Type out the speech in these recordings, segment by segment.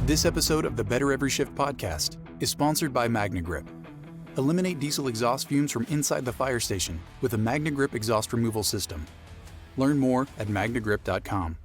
This episode of the Better Every Shift podcast is sponsored by MagnaGrip. Eliminate diesel exhaust fumes from inside the fire station with a MagnaGrip exhaust removal system. Learn more at magnagrip.com.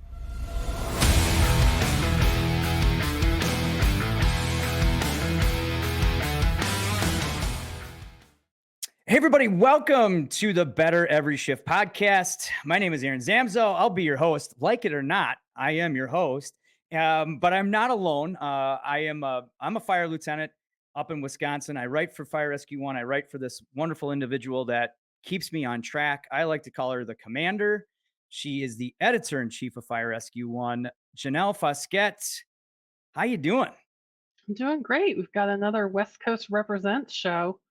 Hey everybody, welcome to the Better Every Shift podcast. My name is Aaron Zamzo. I'll be your host. Like it or not, I am your host. But I'm not alone. I'm a fire lieutenant up in Wisconsin. I write for Fire Rescue One. I write for this wonderful individual that keeps me on track. I like to call her the commander. She is the editor-in-chief of Fire Rescue One, Janelle Fosquet. How you doing? I'm doing great. We've got another West Coast Represent show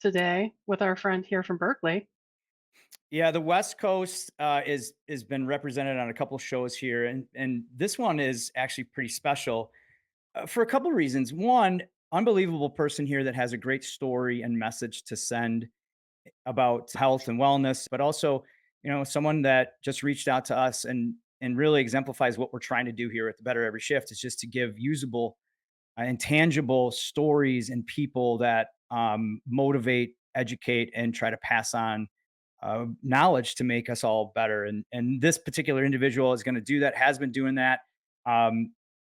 today with our friend here from Berkeley. Yeah, the West Coast has been represented on a couple of shows here, and this one is actually pretty special for a couple of reasons. One, unbelievable person here that has a great story and message to send about health and wellness, but also, someone that just reached out to us and really exemplifies what we're trying to do here at the Better Every Shift is just to give usable and tangible stories and people that motivate, educate, and try to pass on knowledge to make us all better. And this particular individual is going to do that, has been doing that.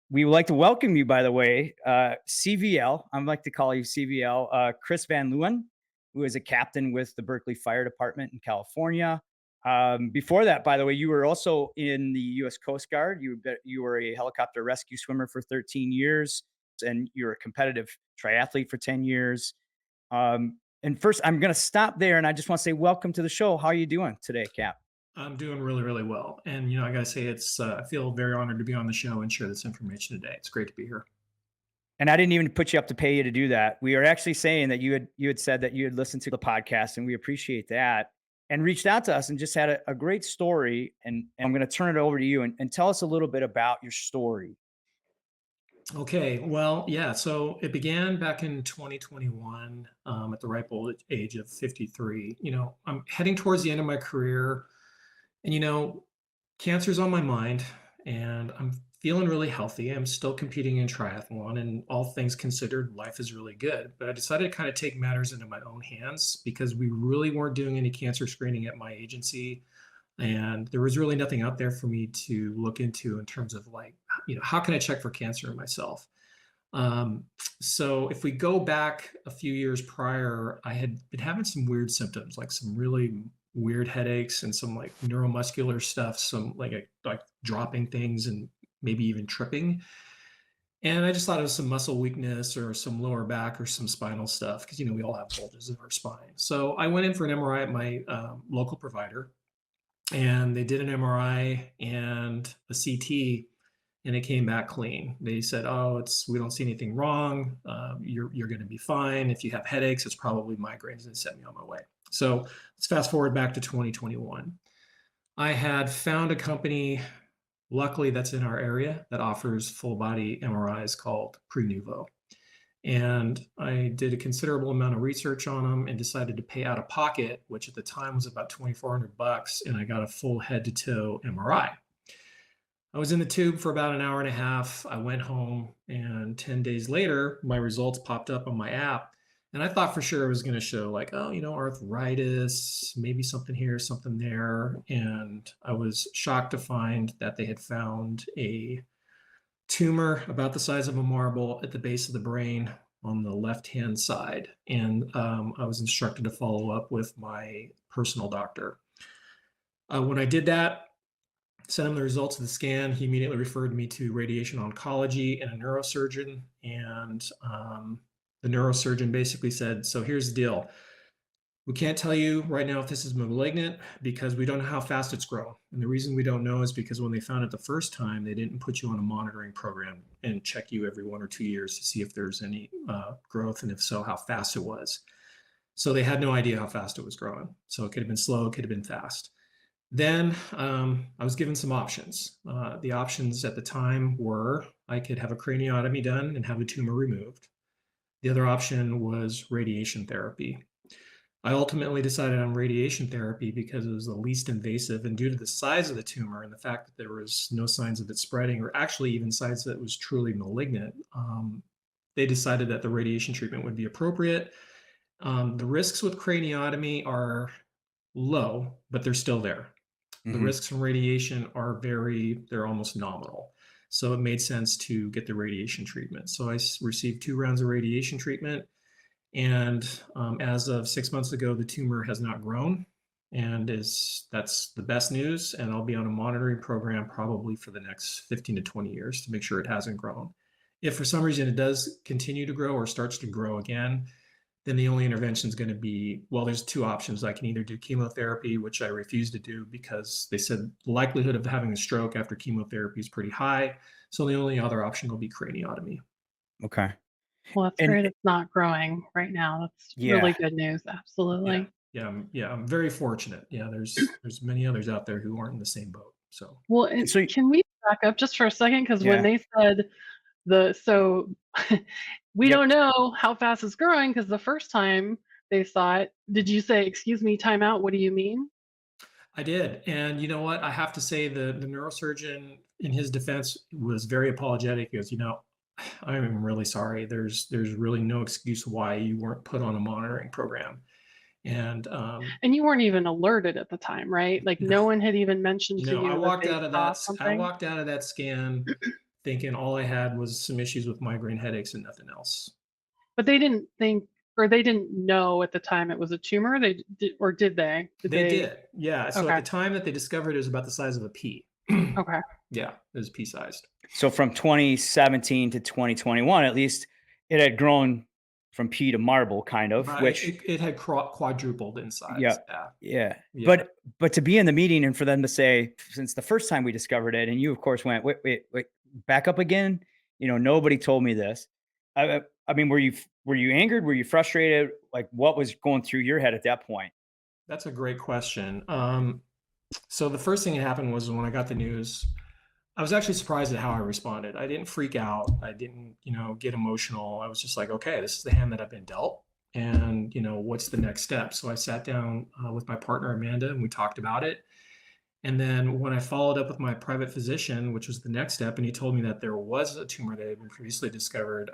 We would like to welcome you, by the way, CVL. I'd like to call you CVL, Chris van Luen, who is a captain with the Berkeley Fire Department in California. Before that, by the way, you were also in the U.S. Coast Guard. You were a helicopter rescue swimmer for 13 years, and you're a competitive triathlete for 10 years. And first, I'm going to stop there, and I just want to say welcome to the show. How are you doing today, Cap? I'm doing really, really well. And, I got to say, I feel very honored to be on the show and share this information today. It's great to be here. And I didn't even put you up to pay you to do that. We are actually saying that you had said that you had listened to the podcast, and we appreciate that, and reached out to us and just had a great story. And I'm going to turn it over to you and tell us a little bit about your story. Okay, well, yeah, so it began back in 2021 at the ripe old age of 53. I'm heading towards the end of my career, and, cancer's on my mind, and I'm feeling really healthy. I'm still competing in triathlon, and all things considered, life is really good. But I decided to kind of take matters into my own hands because we really weren't doing any cancer screening at my agency. And there was really nothing out there for me to look into in terms of how can I check for cancer in myself? So if we go back a few years prior, I had been having some weird symptoms, like some really weird headaches and some like neuromuscular stuff, some like dropping things and maybe even tripping. And I just thought it was some muscle weakness or some lower back or some spinal stuff because, we all have bulges in our spine. So I went in for an MRI at my local provider. And they did an MRI and a CT, and it came back clean. They said, "Oh, we don't see anything wrong. You're going to be fine. If you have headaches, it's probably migraines," and set me on my way. So let's fast forward back to 2021. I had found a company, luckily that's in our area, that offers full body MRIs called Prenuvo. And I did a considerable amount of research on them and decided to pay out of pocket, which at the time was about $2,400, and I got a full head to toe MRI. I was in the tube for about an hour and a half. I went home, and 10 days later, my results popped up on my app. And I thought for sure it was going to show arthritis, maybe something here, something there. And I was shocked to find that they had found a tumor about the size of a marble at the base of the brain on the left-hand side. And I was instructed to follow up with my personal doctor. When I did that, sent him the results of the scan, he immediately referred me to radiation oncology and a neurosurgeon. And the neurosurgeon basically said, "So here's the deal. We can't tell you right now if this is malignant because we don't know how fast it's grown. And the reason we don't know is because when they found it the first time, they didn't put you on a monitoring program and check you every 1 or 2 years to see if there's any growth, and if so, how fast it was. So they had no idea how fast it was growing. So it could have been slow, it could have been fast." Then I was given some options. The options at the time were I could have a craniotomy done and have the tumor removed. The other option was radiation therapy. I ultimately decided on radiation therapy because it was the least invasive, and due to the size of the tumor and the fact that there was no signs of it spreading, or actually even signs that it was truly malignant, they decided that the radiation treatment would be appropriate. The risks with craniotomy are low, but they're still there. The Hmm. risks from radiation are they're almost nominal. So it made sense to get the radiation treatment. So I received 2 rounds of radiation treatment. And as of 6 months ago, the tumor has not grown, and that's the best news. And I'll be on a monitoring program probably for the next 15 to 20 years to make sure it hasn't grown. If for some reason it does continue to grow or starts to grow again, then the only intervention is going to be, well, there's 2 options. I can either do chemotherapy, which I refuse to do because they said the likelihood of having a stroke after chemotherapy is pretty high. So the only other option will be craniotomy. Okay. Well, that's And great. It's not growing right now. That's really yeah. good news. Yeah, Absolutely. I'm very fortunate. Yeah, there's many others out there who aren't in the same boat. So Well, And and so, can we back up just for a second? Because when yeah. they said so we Yep. don't know how fast it's growing because the first time they saw it, did you say, excuse me, time out? What do you mean? I did, and you know what? I have to say the neurosurgeon, in his defense, was very apologetic. He goes, I'm really sorry. There's really no excuse why you weren't put on a monitoring program. And And you weren't even alerted at the time, right? Like no no, one had even mentioned to no, I you that walked they out of saw I something. walked out of that scan thinking all I had was some issues with migraine headaches and nothing else. But they didn't think or they didn't know at the time it was a tumor. They did, or did they? Did They they? did, yeah. So at Okay. the time that they discovered it was about the size of a pea. Okay. Yeah, it was pea-sized. So from 2017 to 2021, at least it had grown from pea to marble, kind of, Right, which, it had quadrupled in yeah, size. Yeah, yeah. yeah. But to be in the meeting and for them to say, since the first time we discovered it, and you of course went, wait, back up again. Nobody told me this. I mean, were you angered? Were you frustrated? Like, what was going through your head at that point? That's a great question. So the first thing that happened was when I got the news, I was actually surprised at how I responded. I didn't freak out. I didn't, get emotional. I was just like, okay, this is the hand that I've been dealt. And, what's the next step? So I sat down with my partner, Amanda, and we talked about it. And then when I followed up with my private physician, which was the next step, and he told me that there was a tumor that had been previously discovered,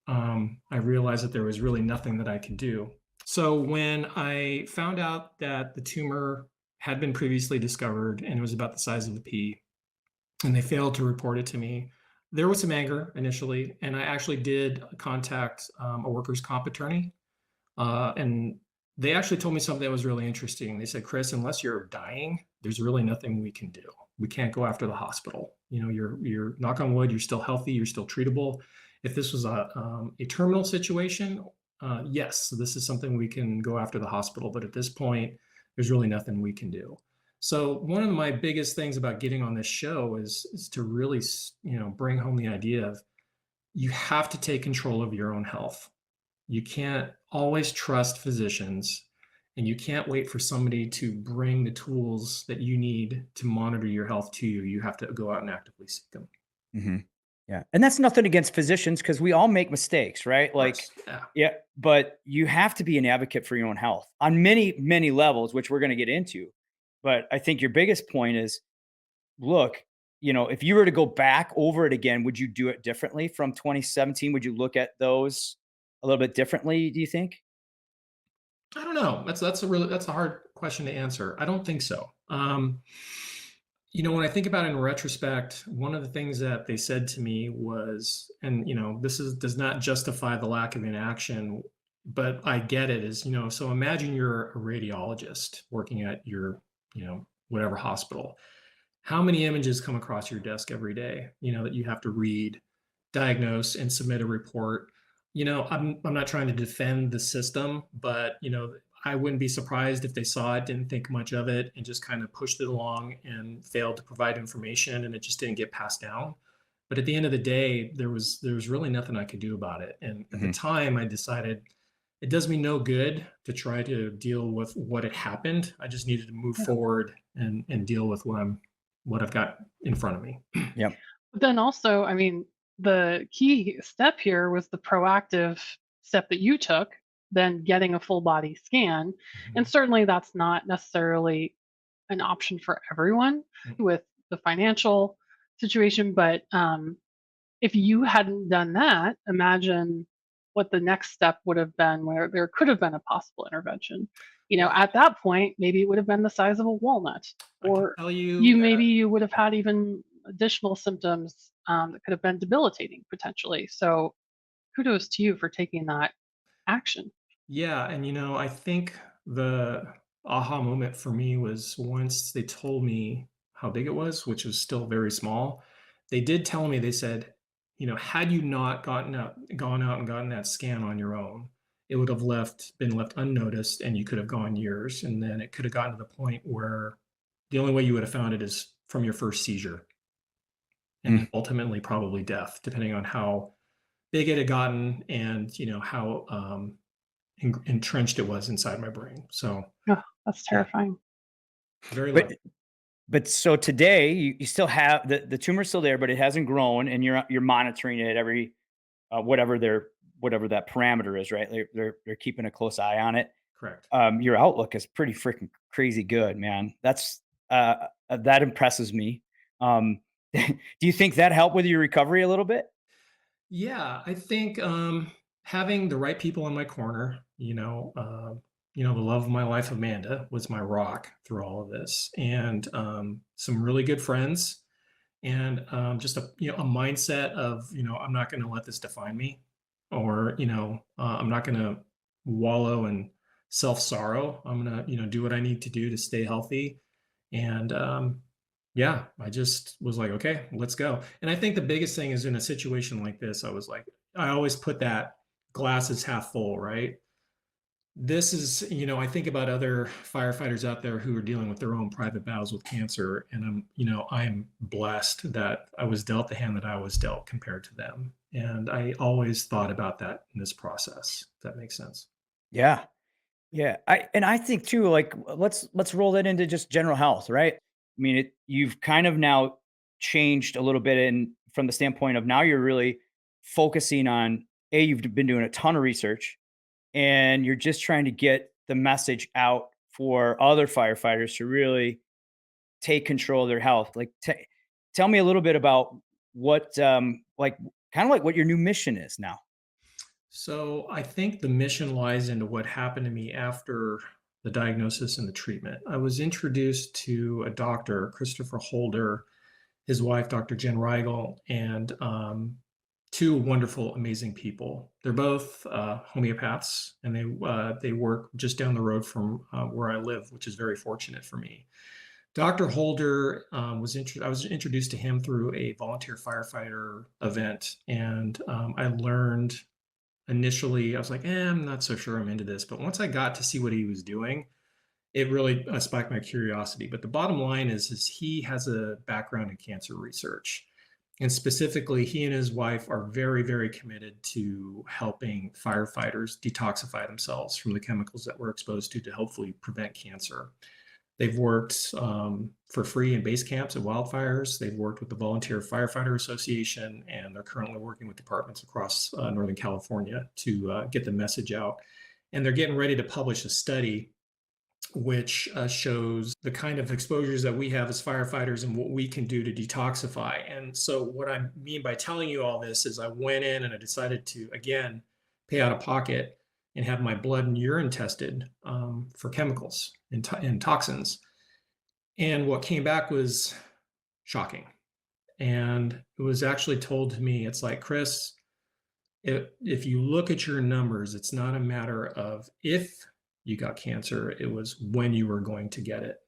I realized that there was really nothing that I could do. So when I found out that the tumor had been previously discovered and it was about the size of a pea, and they failed to report it to me, there was some anger initially, and I actually did contact a workers' comp attorney, and they actually told me something that was really interesting. They said, Chris, unless you're dying, there's really nothing we can do. We can't go after the hospital. You're knock on wood, you're still healthy, you're still treatable. If this was a terminal situation, yes, this is something we can go after the hospital. But at this point, there's really nothing we can do. So one of my biggest things about getting on this show is to really, bring home the idea of you have to take control of your own health. You can't always trust physicians, and you can't wait for somebody to bring the tools that you need to monitor your health to you. You have to go out and actively seek them. Hmm. Yeah. And that's nothing against physicians because we all make mistakes, right? Of Like, course. Yeah. yeah, but you have to be an advocate for your own health on many, many levels, which we're going to get into. But I think your biggest point is, look, if you were to go back over it again, would you do it differently from 2017? Would you look at those a little bit differently, do you think? I don't know. That's a hard question to answer. I don't think so. When I think about it in retrospect, one of the things that they said to me was, and does not justify the lack of inaction, but I get it, is, so imagine you're a radiologist working at your, whatever hospital. How many images come across your desk every day, that you have to read, diagnose, and submit a report? I'm not trying to defend the system, but I wouldn't be surprised if they saw it, didn't think much of it, and just kind of pushed it along and failed to provide information, and it just didn't get passed down. But at the end of the day, there was really nothing I could do about it. And at the Hmm. time, I decided it does me no good to try to deal with what had happened. I just needed to move Yeah. forward and deal with what I've got in front of me. Yep. But then also, I mean, the key step here was the proactive step that you took than getting a full body scan. And certainly that's not necessarily an option for everyone with the financial situation. But if you hadn't done that, imagine what the next step would have been where there could have been a possible intervention. Well, At that point, maybe it would have been the size of a walnut, I can or tell you maybe that, you would have had even additional symptoms that could have been debilitating potentially. So kudos to you for taking that action. yeah, and I think the aha moment for me was once they told me how big it was, which was still very small. They did tell me, they said, had you not gone out and gotten that scan on your own, it would have been left unnoticed and you could have gone years. And then it could have gotten to the point where the only way you would have found it is from your first seizure, and then ultimately probably death, depending on how big it had gotten and how entrenched it was inside my brain. So Oh, that's yeah, terrifying. very But lucky. but so today you still have the tumor's still there, but it hasn't grown, and you're monitoring it every whatever that parameter is, right? They're keeping a close eye on it. Correct. Your outlook is pretty freaking crazy good, man. That impresses me. Do you think that helped with your recovery a little bit? Yeah, I think having the right people in my corner, the love of my life, Amanda, was my rock through all of this, and some really good friends, and just a mindset of I'm not going to let this define me, or I'm not going to wallow in self sorrow. I'm gonna do what I need to do to stay healthy, and yeah, I just was like, okay, let's go. And I think the biggest thing is in a situation like this, I was like, I always put that glass is half full, right? This is, I think about other firefighters out there who are dealing with their own private battles with cancer. And I'm blessed that I was dealt the hand that I was dealt compared to them. And I always thought about that in this process. If that makes sense. Yeah. Yeah, I think too, like let's roll that into just general health, right? I mean, you've kind of now changed a little bit in from the standpoint of now you're really focusing on you've been doing a ton of research and you're just trying to get the message out for other firefighters to really take control of their health. Like tell me a little bit about what like kind of like what your new mission is now. So I think the mission lies into what happened to me after the diagnosis and the treatment. I was introduced to a doctor, Christopher Holder, his wife, Dr. Jen Reigel, and two wonderful, amazing people. They're both homeopaths, and they work just down the road from where I live, which is very fortunate for me. Dr. Holder I was introduced to him through a volunteer firefighter event, and I learned initially, I was like, I'm not so sure I'm into this. But once I got to see what he was doing, it really spiked my curiosity. But the bottom line is he has a background in cancer research. And specifically, he and his wife are very, very committed to helping firefighters detoxify themselves from the chemicals that we're exposed to hopefully prevent cancer. They've worked for free in base camps at wildfires. They've worked with the Volunteer Firefighter Association, and they're currently working with departments across Northern California to get the message out. And they're getting ready to publish a study which shows the kind of exposures that we have as firefighters and what we can do to detoxify. And so what I mean by telling you all this is I went in and I decided to, again, pay out of pocket and have my blood and urine tested for chemicals and toxins. And what came back was shocking. And it was actually told to me, it's like, Chris, if you look at your numbers, it's not a matter of if you got cancer, it was when you were going to get it.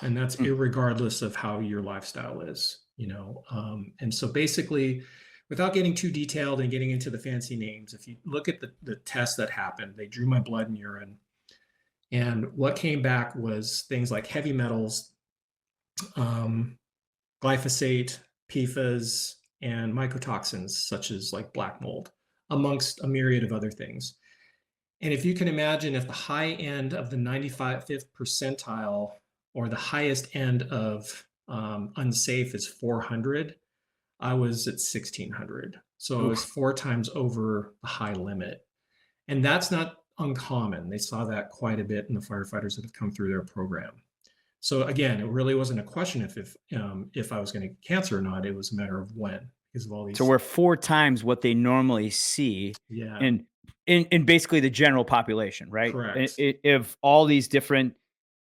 And that's irregardless of how your lifestyle is, and so basically, without getting too detailed and getting into the fancy names, if you look at the tests that happened, they drew my blood and urine. And what came back was things like heavy metals, glyphosate, PFAS, and mycotoxins, such as like black mold, amongst a myriad of other things. And if you can imagine, if the high end of the 95th percentile or the highest end of unsafe is 400, I was at 1600. So I was 4 times over the high limit. And that's not uncommon. They saw that quite a bit in the firefighters that have come through their program. So again, it really wasn't a question if I was going to get cancer or not. It was a matter of when, because of all these. So we're 4 times what they normally see Yeah, in basically the general population, right? correct. If all these different,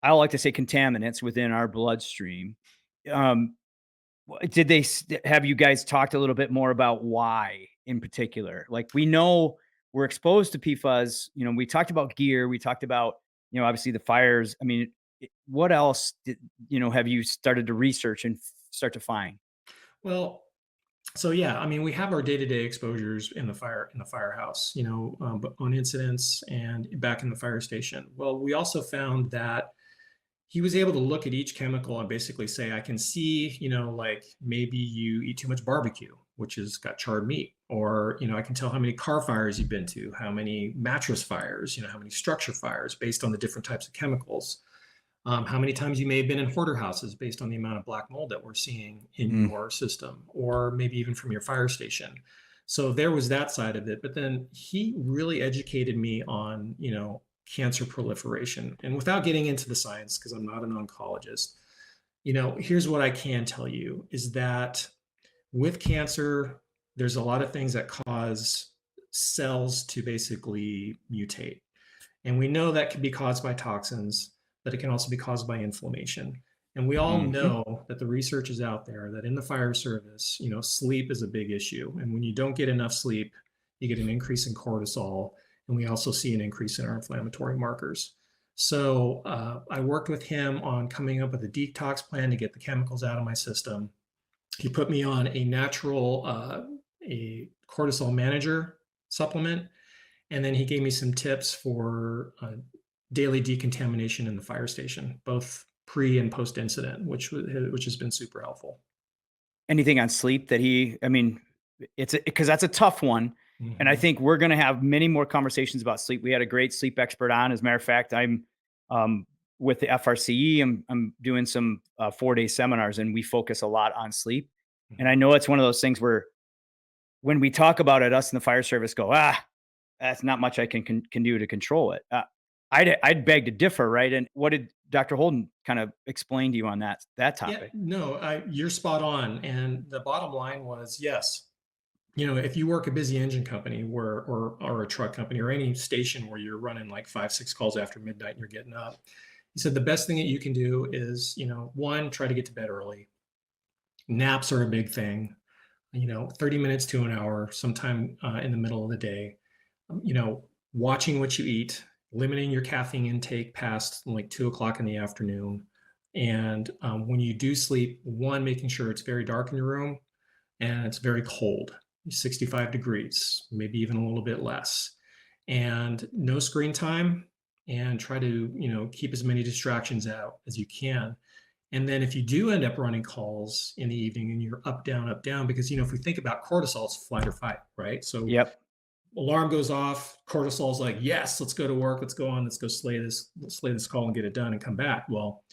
I like to say contaminants within our bloodstream, um, have you guys talked a little bit more about why in particular? Like we know we're exposed to PFAS, we talked about gear, we talked about, obviously the fires. I mean, what else have you started to research and start to find? Well, so yeah, I mean, we have our day-to-day exposures in the firehouse, but on incidents and back in the fire station. Well, we also found that he was able to look at each chemical and basically say, I can see, like maybe you eat too much barbecue, which has got charred meat, or, I can tell how many car fires you've been to, how many mattress fires, how many structure fires based on the different types of chemicals. How many times you may have been in hoarder houses based on the amount of black mold that we're seeing in your system, or maybe even from your fire station. So there was that side of it. But then he really educated me on, cancer proliferation. And without getting into the science, because I'm not an oncologist, here's what I can tell you is that with cancer, there's a lot of things that cause cells to basically mutate. And we know that can be caused by toxins, but it can also be caused by inflammation. And we all know that the research is out there that in the fire service, sleep is a big issue. And when you don't get enough sleep, you get an increase in cortisol. And we also see an increase in our inflammatory markers. So I worked with him on coming up with a detox plan to get the chemicals out of my system. He put me on a natural a cortisol manager supplement. And then he gave me some tips for daily decontamination in the fire station, both pre and post incident, which has been super helpful. Anything on sleep that it's because that's a tough one. And I think we're going to have many more conversations about sleep. We had a great sleep expert on. As a matter of fact, I'm with the FRCE. I'm doing some 4-day seminars, and we focus a lot on sleep. And I know it's one of those things where when we talk about it, us in the fire service go, that's not much I can do to control it. I'd beg to differ, right? And what did Dr. Holden kind of explain to you on that topic? Yeah, no, you're spot on. And the bottom line was, yes, if you work a busy engine company or a truck company or any station where you're running like 5-6 calls after midnight and you're getting up, he said the best thing that you can do is, one, try to get to bed early. Naps are a big thing, 30 minutes to an hour, sometime in the middle of the day, watching what you eat, limiting your caffeine intake past like 2:00 in the afternoon. And when you do sleep, one, making sure it's very dark in your room and it's very cold, 65 degrees, maybe even a little bit less, and no screen time, and try to, keep as many distractions out as you can. And then if you do end up running calls in the evening and you're up, down, because, if we think about cortisol, it's flight or fight, right? So Yep. alarm goes off, cortisol's like, yes, let's go to work, let's go slay this call and get it done and come back. Well,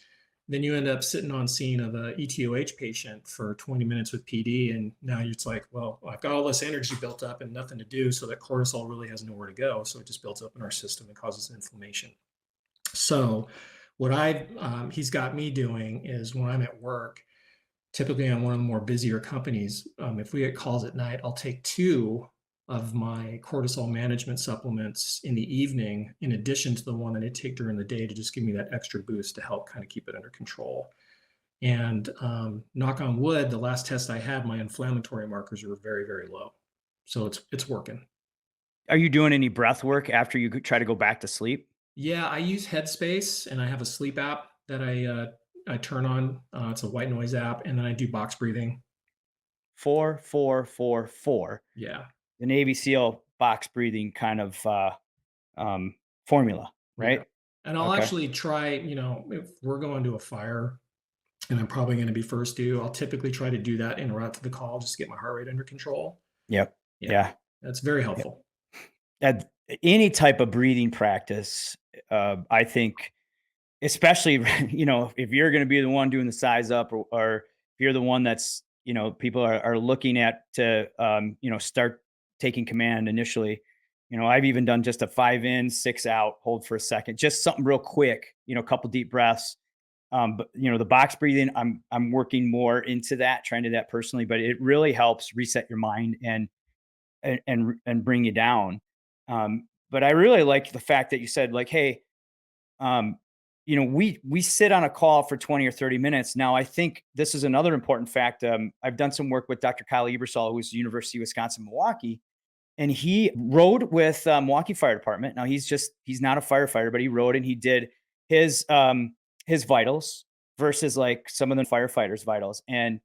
then you end up sitting on scene of a ETOH patient for 20 minutes with PD. And now it's like, well, I've got all this energy built up and nothing to do. So that cortisol really has nowhere to go. So it just builds up in our system and causes inflammation. So what he's got me doing is when I'm at work, typically on one of the more busier companies, if we get calls at night, I'll take 2 of my cortisol management supplements in the evening, in addition to the one that I take during the day to just give me that extra boost to help kind of keep it under control. And knock on wood, the last test I had, my inflammatory markers were very, very low. So it's working. Are you doing any breath work after you try to go back to sleep? Yeah, I use Headspace, and I have a sleep app that I turn on. It's a white noise app, and then I do box breathing. 4, 4, 4, 4. Yeah. The Navy SEAL box breathing kind of formula, right? Yeah. And I'll actually try, if we're going to a fire and I'm probably going to be first due, I'll typically try to do that en route to the call just to get my heart rate under control. Yep. Yeah. That's very helpful. At any type of breathing practice, I think, especially, if you're going to be the one doing the size up or if you're the one that's, people are looking at to, start taking command initially, I've even done just a 5 in, 6 out, hold for a second, just something real quick, a couple deep breaths. But the box breathing, I'm working more into that, trying to do that personally, but it really helps reset your mind and bring you down. But I really like the fact that you said like, hey, we sit on a call for 20 or 30 minutes. Now, I think this is another important fact. I've done some work with Dr. Kyle Ebersol, who's the University of Wisconsin, Milwaukee, and he rode with Milwaukee Fire Department. Now he's not a firefighter, but he rode and he did his vitals versus like some of the firefighters' vitals. And,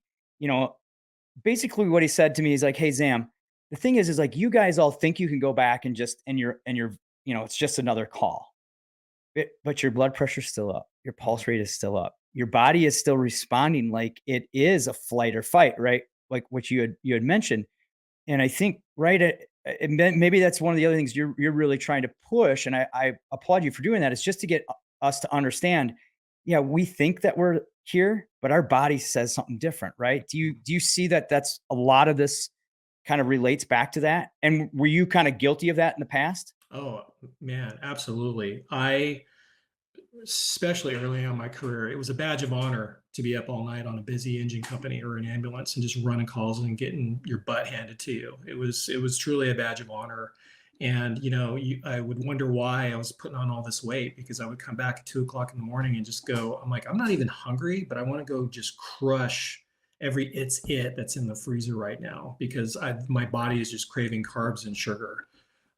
basically what he said to me is like, hey, Zam, the thing is like, you guys all think you can go back and you're, it's just another call. But your blood pressure is still up. Your pulse rate is still up. Your body is still responding like it is a flight or fight, right? Like what you had mentioned. And I think, right, maybe that's one of the other things you're really trying to push. And I applaud you for doing that. It's just to get us to understand, yeah, we think that we're here, but our body says something different, right? Do you see that that's a lot of this kind of relates back to that? And were you kind of guilty of that in the past? Oh man, absolutely. Especially early on in my career, it was a badge of honor to be up all night on a busy engine company or an ambulance and just running calls and getting your butt handed to you. It was truly a badge of honor. And I would wonder why I was putting on all this weight, because I would come back at 2 o'clock in the morning and just go, I'm like, I'm not even hungry, but I want to go just crush every that's in the freezer right now, because my body is just craving carbs and sugar.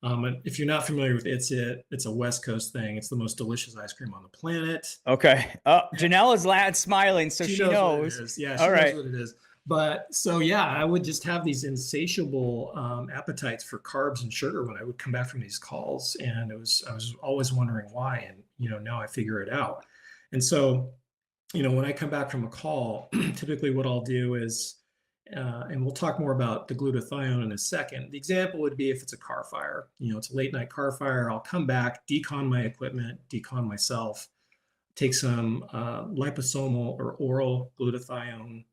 And if you're not familiar with it's a West Coast thing. It's the most delicious ice cream on the planet. Okay. Janelle is smiling, so she knows. What it is. Yeah, she All knows right. what it is. But so yeah, I would just have these insatiable appetites for carbs and sugar when I would come back from these calls, and I was always wondering why. And now I figure it out. And so, when I come back from a call, typically what I'll do is, and we'll talk more about the glutathione in a second. The example would be if it's a car fire. It's a late night car fire. I'll come back, decon my equipment, decon myself, take some liposomal or oral glutathione,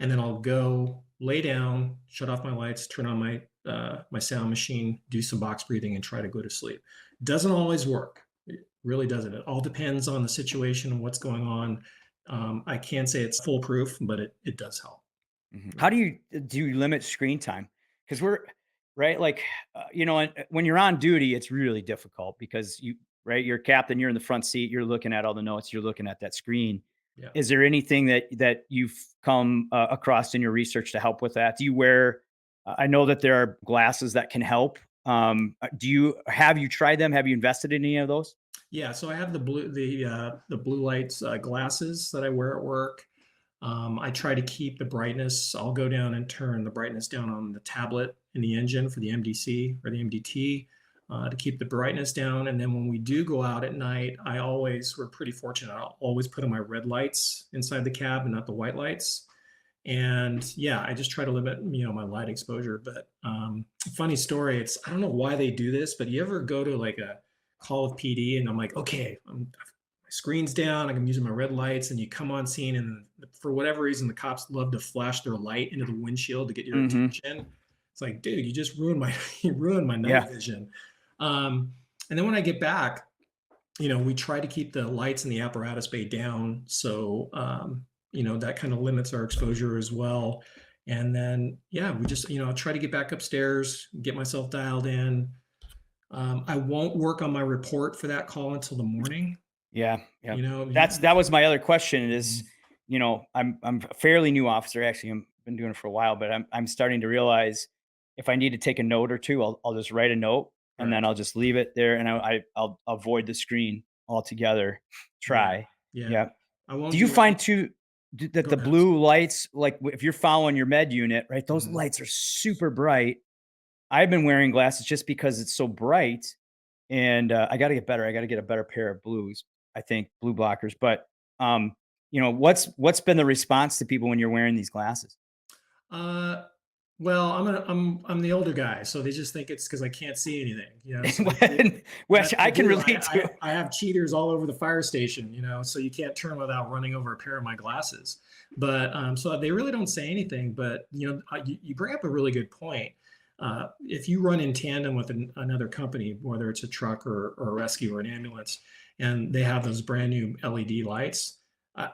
and then I'll go lay down, shut off my lights, turn on my sound machine, do some box breathing, and try to go to sleep. Doesn't always work. It really doesn't. It all depends on the situation and what's going on. I can't say it's foolproof, but it does help. How do you limit screen time? Because we're right, like when you're on duty, it's really difficult because you're a captain, you're in the front seat, you're looking at all the notes, you're looking at that screen. Yeah. Is there anything that you've come across in your research to help with that? Do you wear? I know that there are glasses that can help. Have you tried them? Have you invested in any of those? Yeah, so I have the blue lights glasses that I wear at work. I try to keep the brightness. I'll go down and turn the brightness down on the tablet in the engine for the MDC or the MDT to keep the brightness down. And then when we do go out at night, we're pretty fortunate. I'll always put on my red lights inside the cab and not the white lights. And yeah, I just try to limit, my light exposure. But funny story, I don't know why they do this, but you ever go to like a call of PD and I'm like, okay, my screen's down, I'm using my red lights, and you come on scene, and for whatever reason, the cops love to flash their light into the windshield to get your attention. It's like, dude, you just ruined my night vision. And then when I get back, we try to keep the lights in the apparatus bay down. So, that kind of limits our exposure as well. And then, yeah, we just, try to get back upstairs, get myself dialed in. I won't work on my report for that call until the morning. Yeah. That was my other question is, I'm a fairly new officer. Actually, I've been doing it for a while, but I'm starting to realize if I need to take a note or two, I'll just write a note and then I'll just leave it there, and I'll avoid the screen altogether. Try. Yeah. I won't. Do you find too that the blue lights, like if you're following your med unit, right? Those lights are super bright. I've been wearing glasses just because it's so bright, and I got to get better. I got to get a better pair of blues. I think blue blockers. But what's been the response to people when you're wearing these glasses? Well, I'm the older guy, so they just think it's because I can't see anything. So Which I can relate to. I have cheaters all over the fire station, so you can't turn without running over a pair of my glasses. But so they really don't say anything. But you bring up a really good point. if you run in tandem with another company, whether it's a truck or a rescue or an ambulance, and they have those brand new LED lights, I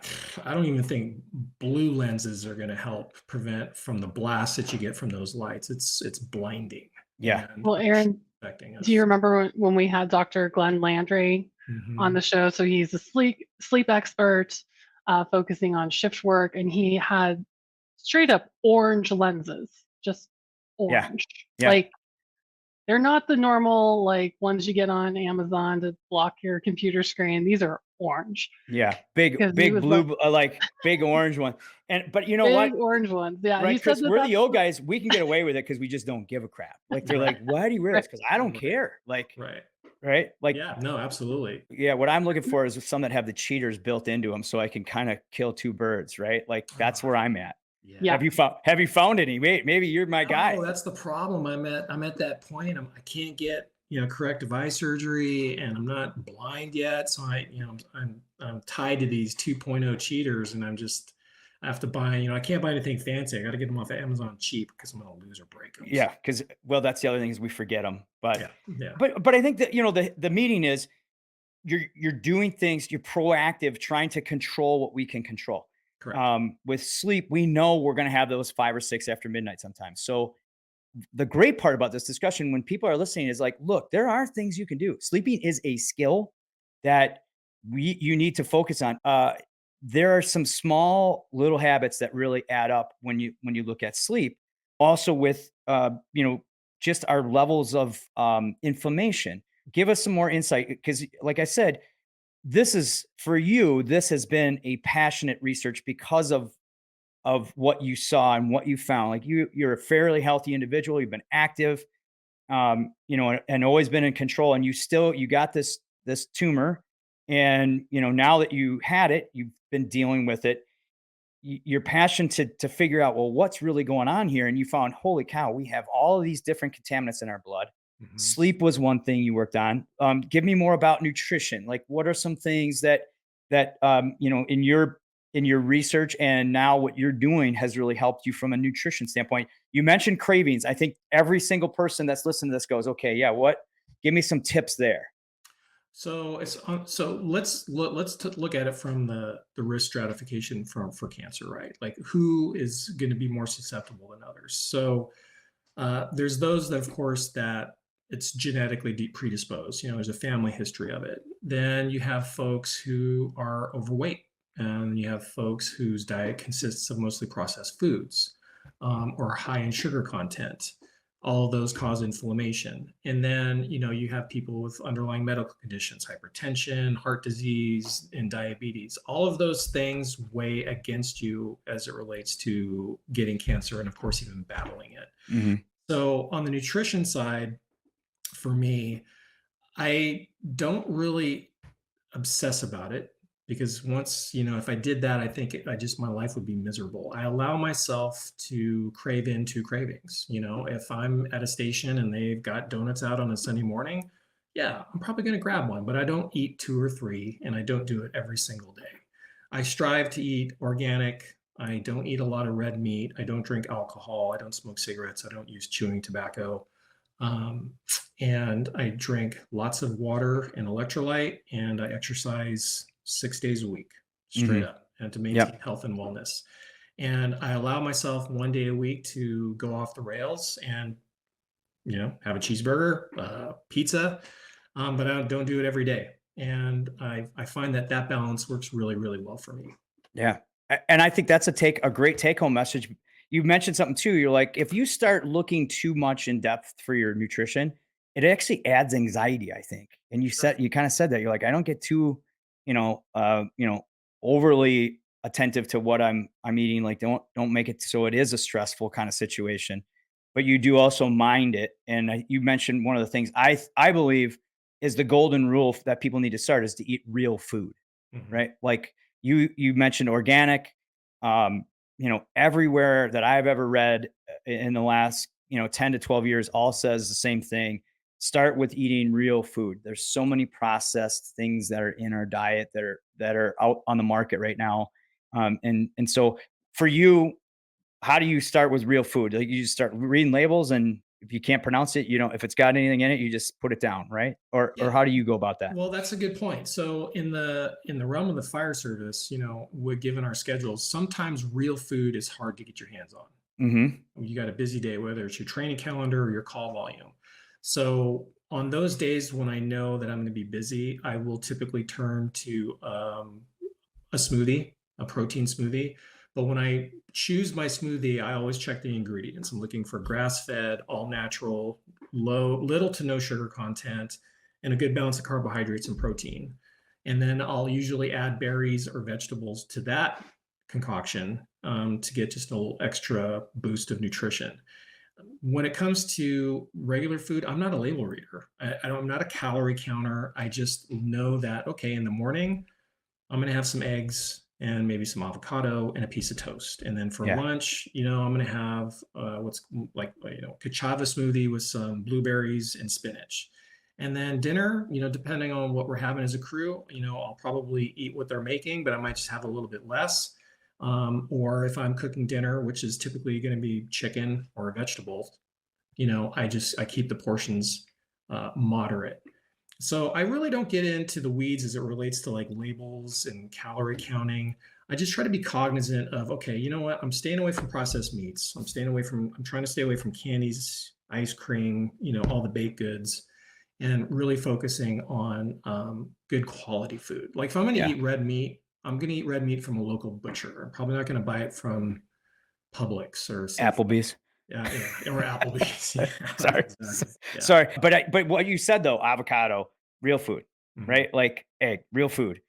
don't even think blue lenses are going to help prevent from the blast that you get from those lights. It's blinding. Yeah. And Well, Aaron, affecting do you us. remember when we had Dr. Glenn Landry on the show? So he's a sleep expert, focusing on shift work, and he had straight up orange lenses, just orange. Yeah. Like they're not the normal like ones you get on Amazon to block your computer screen. These are orange. Yeah. Big Because he was blue, like big orange one. But you know what? big orange ones. Yeah, Right, he said Chris, that we're that's the old guys. We can get away with it because we just don't give a crap. Like they're like, why do you wear this? Because I don't care. Like, right? Like, Yeah, no, absolutely. yeah, what I'm looking for is some that have the cheaters built into them, so I can kind of kill two birds. Right? Like that's where I'm at. Yeah. Have you found any? Maybe you're my guy. Oh, that's the problem. I'm at that point. I can't get corrective eye surgery, and I'm not blind yet. So I'm tied to these 2.0 cheaters, and I have to buy. I can't buy anything fancy. I got to get them off of Amazon cheap because I'm gonna lose or break them. Yeah, because that's the other thing is we forget them. But yeah. But I think that the meeting is you're doing things. You're proactive, trying to control what we can control. Correct. With sleep, we know we're going to have those 5 or 6 after midnight sometimes. So the great part about this discussion when people are listening is like, look, there are things you can do. Sleeping is a skill that you need to focus on. There are some small little habits that really add up when you look at sleep. Also with just our levels of inflammation. Give us some more insight because like I said, this is for you, this has been a passionate research because of what you saw and what you found. Like you're a fairly healthy individual. You've been active, and always been in control. And you got this tumor. And, now that you had it, you've been dealing with it. Your passion to figure out, well, what's really going on here. And you found, holy cow, we have all of these different contaminants in our blood. Sleep was one thing you worked on. Give me more about nutrition. Like, what are some things that in your research and now what you're doing has really helped you from a nutrition standpoint? You mentioned cravings. I think every single person that's listening to this goes, okay, yeah, give me some tips there. So let's look at it from the risk stratification for cancer, right? Like who is going to be more susceptible than others? So there's those that, of course, that it's genetically predisposed. There's a family history of it. Then you have folks who are overweight, and you have folks whose diet consists of mostly processed foods or high in sugar content. All of those cause inflammation. And then, you have people with underlying medical conditions, hypertension, heart disease, and diabetes. All of those things weigh against you as it relates to getting cancer and, of course, even battling it. Mm-hmm. So on the nutrition side, for me, I don't really obsess about it because once, if I did that, I think my life would be miserable. I allow myself to crave into cravings. If I'm at a station and they've got donuts out on a Sunday morning, yeah, I'm probably going to grab one, but I don't eat 2 or 3, and I don't do it every single day. I strive to eat organic. I don't eat a lot of red meat. I don't drink alcohol. I don't smoke cigarettes. I don't use chewing tobacco. And I drink lots of water and electrolyte, and I exercise 6 days a week, straight up, and to maintain health and wellness. And I allow myself 1 day a week to go off the rails and, have a cheeseburger, pizza, but I don't do it every day. And I find that balance works really, really well for me. Yeah. And I think that's a great take home message. You mentioned something too. You're like, if you start looking too much in depth for your nutrition, it actually adds anxiety, I think. And you kind of said that you're like, I don't get too, overly attentive to what I'm eating. Like don't make it so it is a stressful kind of situation, but you do also mind it. And you mentioned one of the things I believe is the golden rule that people need to start is to eat real food, right? Like you mentioned organic, everywhere that I've ever read in the last, 10 to 12 years all says the same thing. Start with eating real food. There's so many processed things that are in our diet that are out on the market right now. And so for you, how do you start with real food? Like you just start reading labels and if you can't pronounce it, if it's got anything in it, you just put it down, right? Or Yeah. how do you go about that? Well, that's a good point. So in the realm of the fire service, we're given our schedules. Sometimes real food is hard to get your hands on. You got a busy day, whether it's your training calendar or your call volume. So on those days when I know that I'm going to be busy, I will typically turn to a smoothie, a protein smoothie. But when I choose my smoothie, I always check the ingredients. I'm looking for grass-fed, all natural, little to no sugar content, and a good balance of carbohydrates and protein. And then I'll usually add berries or vegetables to that concoction to get just a little extra boost of nutrition. When it comes to regular food, I'm not a label reader. I'm not a calorie counter. I just know that, okay, in the morning, I'm going to have some eggs and maybe some avocado and a piece of toast. And then for lunch, I'm going to have what's like, cachava smoothie with some blueberries and spinach. And then dinner, depending on what we're having as a crew, I'll probably eat what they're making, but I might just have a little bit less. Or if I'm cooking dinner, which is typically going to be chicken or vegetables, I keep the portions moderate. So I really don't get into the weeds as it relates to like labels and calorie counting. I just try to be cognizant of, okay, you know what? I'm staying away from processed meats. I'm trying to stay away from candies, ice cream, all the baked goods, and really focusing on good quality food. Like if I'm going to eat red meat, I'm going to eat red meat from a local butcher. I'm probably not going to buy it from Publix or Applebee's. Yeah, or Applebee's. Yeah, Sorry. exactly. Yeah. Sorry. But what you said though, avocado, real food, right? Like egg, real food,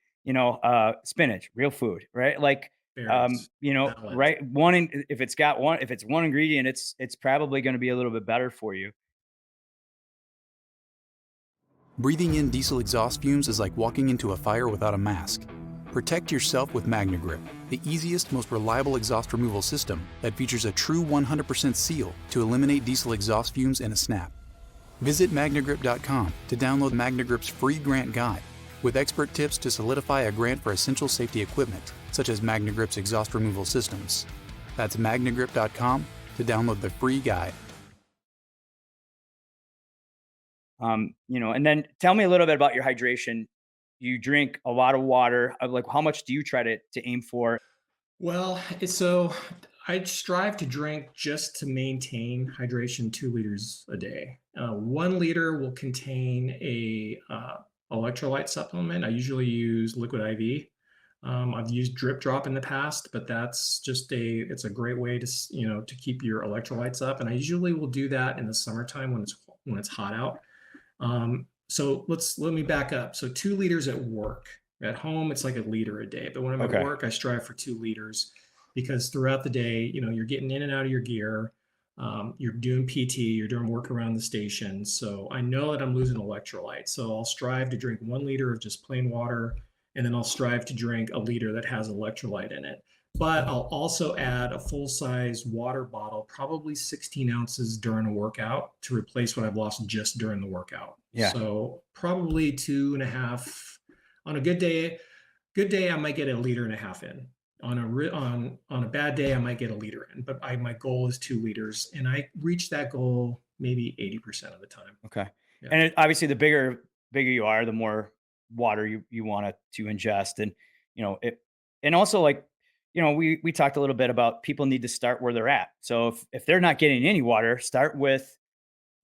spinach, real food, right? Like, Berries, salads. right. If it's one ingredient, it's probably going to be a little bit better for you. Breathing in diesel exhaust fumes is like walking into a fire without a mask. Protect yourself with MagnaGrip, the easiest, most reliable exhaust removal system that features a true 100% seal to eliminate diesel exhaust fumes in a snap. Visit magnagrip.com to download MagnaGrip's free grant guide with expert tips to solidify a grant for essential safety equipment, such as MagnaGrip's exhaust removal systems. That's magnagrip.com to download the free guide. And then tell me a little bit about your hydration. You drink a lot of water. Like, how much do you try to aim for? Well, so I strive to drink just to maintain hydration 2 liters a day. 1 liter will contain a electrolyte supplement. I usually use liquid IV. I've used drip drop in the past, but that's just it's a great way to to keep your electrolytes up. And I usually will do that in the summertime when it's hot out. So let me back up. So 2 liters at work. At home, it's like a liter a day. But when I'm at work, I strive for 2 liters because throughout the day, you're getting in and out of your gear. You're doing PT, you're doing work around the station. So I know that I'm losing electrolytes. So I'll strive to drink 1 liter of just plain water, and then I'll strive to drink a liter that has electrolyte in it. But I'll also add a full-size water bottle, probably 16 ounces during a workout to replace what I've lost just during the workout. Yeah. So probably 2.5 on a good day. I might get 1.5 liters in. On a bad day, I might get 1 liter in. But my goal is 2 liters, and I reach that goal maybe 80% of the time. Okay. Yeah. And obviously, the bigger you are, the more water you want to ingest, and and also like. We talked a little bit about people need to start where they're at. So if they're not getting any water, start with,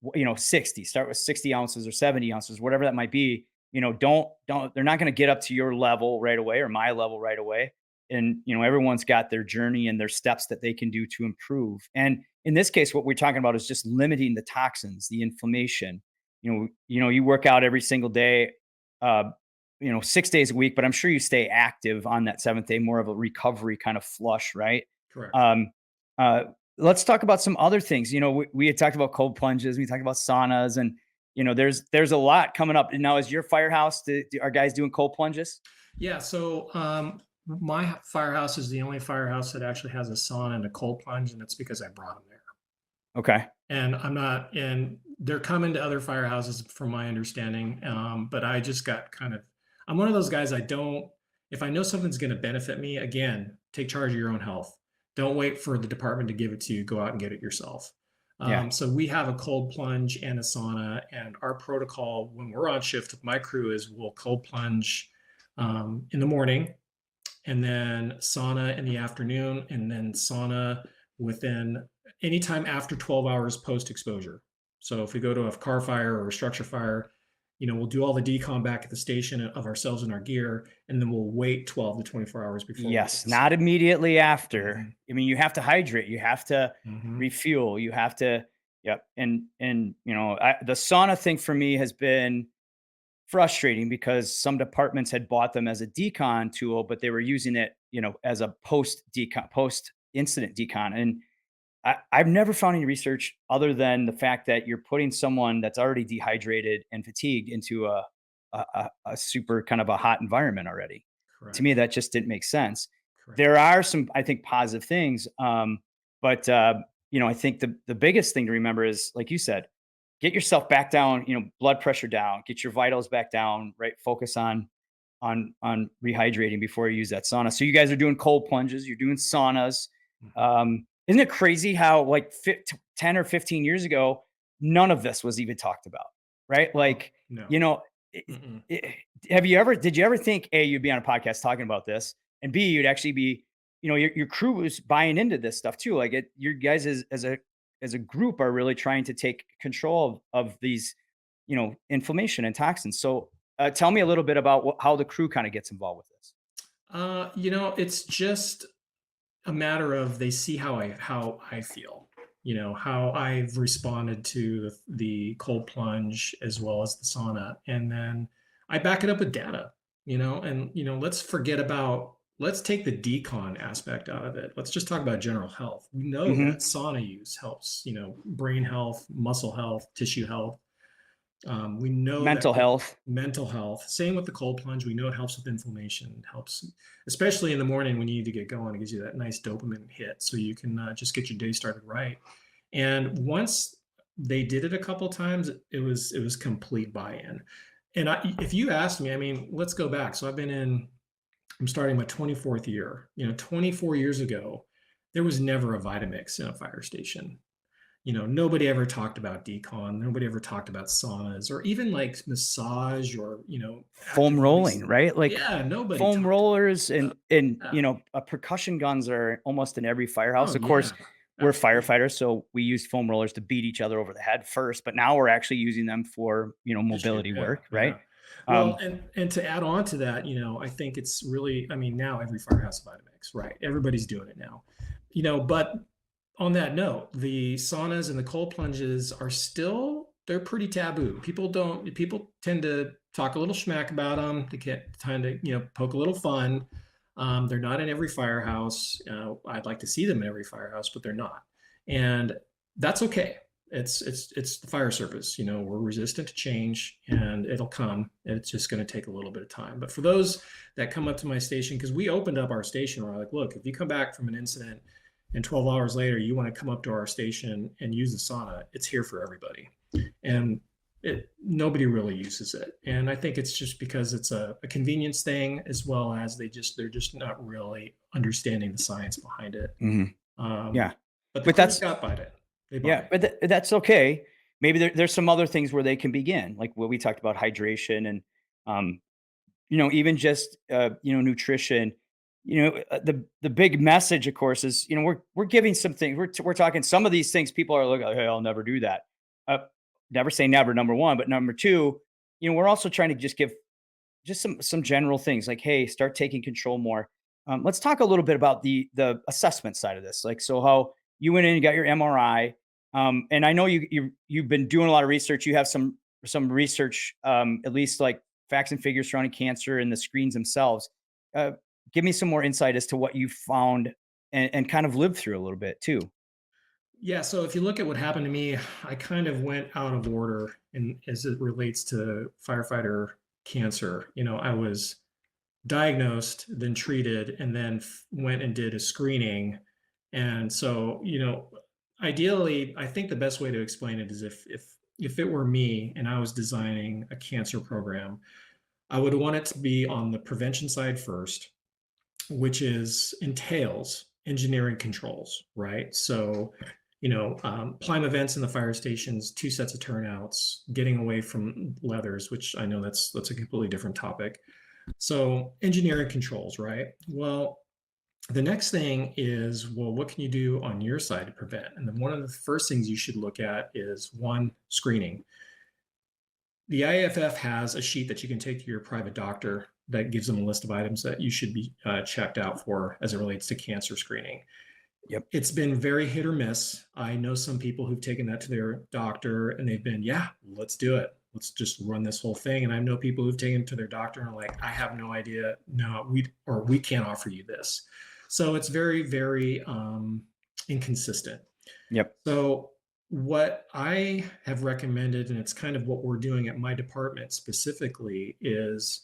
60 ounces or 70 ounces, whatever that might be. They're not going to get up to your level right away or my level right away. And, everyone's got their journey and their steps that they can do to improve. And in this case, what we're talking about is just limiting the toxins, the inflammation. You work out every single day, 6 days a week, but I'm sure you stay active on that 7th day, more of a recovery kind of flush, right? Correct. Let's talk about some other things. We had talked about cold plunges, we talked about saunas, and there's a lot coming up. Now, is your firehouse, are guys doing cold plunges? Yeah. So my firehouse is the only firehouse that actually has a sauna and a cold plunge, and that's because I brought them there. Okay. And they're coming to other firehouses from my understanding. But I just got I'm one of those guys, if I know something's going to benefit me, again, take charge of your own health. Don't wait for the department to give it to you. Go out and get it yourself. Yeah. So we have a cold plunge and a sauna, and our protocol when we're on shift with my crew is we'll cold plunge in the morning, and then sauna in the afternoon, and then sauna within anytime after 12 hours post exposure. So if we go to a car fire or a structure fire, we'll do all the decon back at the station of ourselves and our gear, and then we'll wait 12 to 24 hours before. Yes, not immediately after. Mhm. I mean, you have to hydrate, you have to Mhm. refuel, you have to, yep. And the sauna thing for me has been frustrating because some departments had bought them as a decon tool, but they were using it, as a post incident decon. And I've never found any research other than the fact that you're putting someone that's already dehydrated and fatigued into a super kind of a hot environment already. To Correct. me, that just didn't make sense. Correct. There are some, I think, positive things, but I think the biggest thing to remember is, like you said, get yourself back down. Blood pressure down, get your vitals back down. Right, focus on rehydrating before you use that sauna. So you guys are doing cold plunges, you're doing saunas. Isn't it crazy how 10 or 15 years ago, none of this was even talked about, right? Like, No. did you ever think, A, you'd be on a podcast talking about this, and B, you'd actually be, your crew was buying into this stuff too. Like your guys as a group are really trying to take control of these, inflammation and toxins. So tell me a little bit about how the crew kind of gets involved with this. It's just a matter of they see how I feel, how I've responded to the cold plunge as well as the sauna, and then I back it up with data, and let's take the decon aspect out of it. Let's just talk about general health. We know that sauna use helps, brain health, muscle health, tissue health. We know mental health. Same with the cold plunge. We know it helps with inflammation. It helps, especially in the morning when you need to get going. It gives you that nice dopamine hit, so you can just get your day started right. And once they did it a couple times, it was complete buy-in. And if you asked me, I mean, let's go back. So I'm starting my 24th year. 24 years ago, there was never a Vitamix in a fire station. Nobody ever talked about decon. Nobody ever talked about saunas or even like massage or, foam rolling, right? Like nobody foam rollers and percussion guns are almost in every firehouse. Of course, we're firefighters, so we use foam rollers to beat each other over the head first, but now we're actually using them for, mobility work, right? Well, and to add on to that, I think it's really, now every firehouse has Vitamix, right? Everybody's doing it now, but on that note, the saunas and the cold plunges they're pretty taboo. People tend to talk a little smack about them. They get trying to, poke a little fun. They're not in every firehouse. I'd like to see them in every firehouse, but they're not. And that's okay. It's the fire service, we're resistant to change, and it'll come. It's just going to take a little bit of time. But for those that come up to my station, because we opened up our station, we're like, look, if you come back from an incident and 12 hours later, you want to come up to our station and use the sauna, it's here for everybody. And nobody really uses it. And I think it's just because it's a convenience thing, as well as they're just not really understanding the science behind it. But that's got by it. But that's okay. Maybe there's some other things where they can begin, like what we talked about, hydration and, even just, nutrition. The big message, of course, is, we're giving some things. We're talking some of these things. People are looking, hey, I'll never do that. Never say never, number one, but number two, we're also trying to just give just some general things like, hey, start taking control more. Let's talk a little bit about the assessment side of this. Like, so how you went in and got your MRI, and I know you've been doing a lot of research. You have some research, at least like facts and figures surrounding cancer and the screens themselves. Give me some more insight as to what you found and kind of lived through a little bit too. Yeah. So if you look at what happened to me, I kind of went out of order as it relates to firefighter cancer. I was diagnosed, then treated, and then went and did a screening. And so, ideally, I think the best way to explain it is if it were me and I was designing a cancer program, I would want it to be on the prevention side first, which entails engineering controls, right? So, Prime events in the fire stations, 2 sets of turnouts, getting away from leathers, which I know that's a completely different topic. So engineering controls, right? Well, the next thing is, well, what can you do on your side to prevent? And then one of the first things you should look at is screening. The IAFF has a sheet that you can take to your private doctor that gives them a list of items that you should be checked out for as it relates to cancer screening. Yep. It's been very hit or miss. I know some people who've taken that to their doctor and they've been, yeah, let's do it. Let's just run this whole thing. And I know people who've taken it to their doctor and are like, I have no idea. No, we can't offer you this. So it's very, very inconsistent. Yep. So what I have recommended, and it's kind of what we're doing at my department specifically, is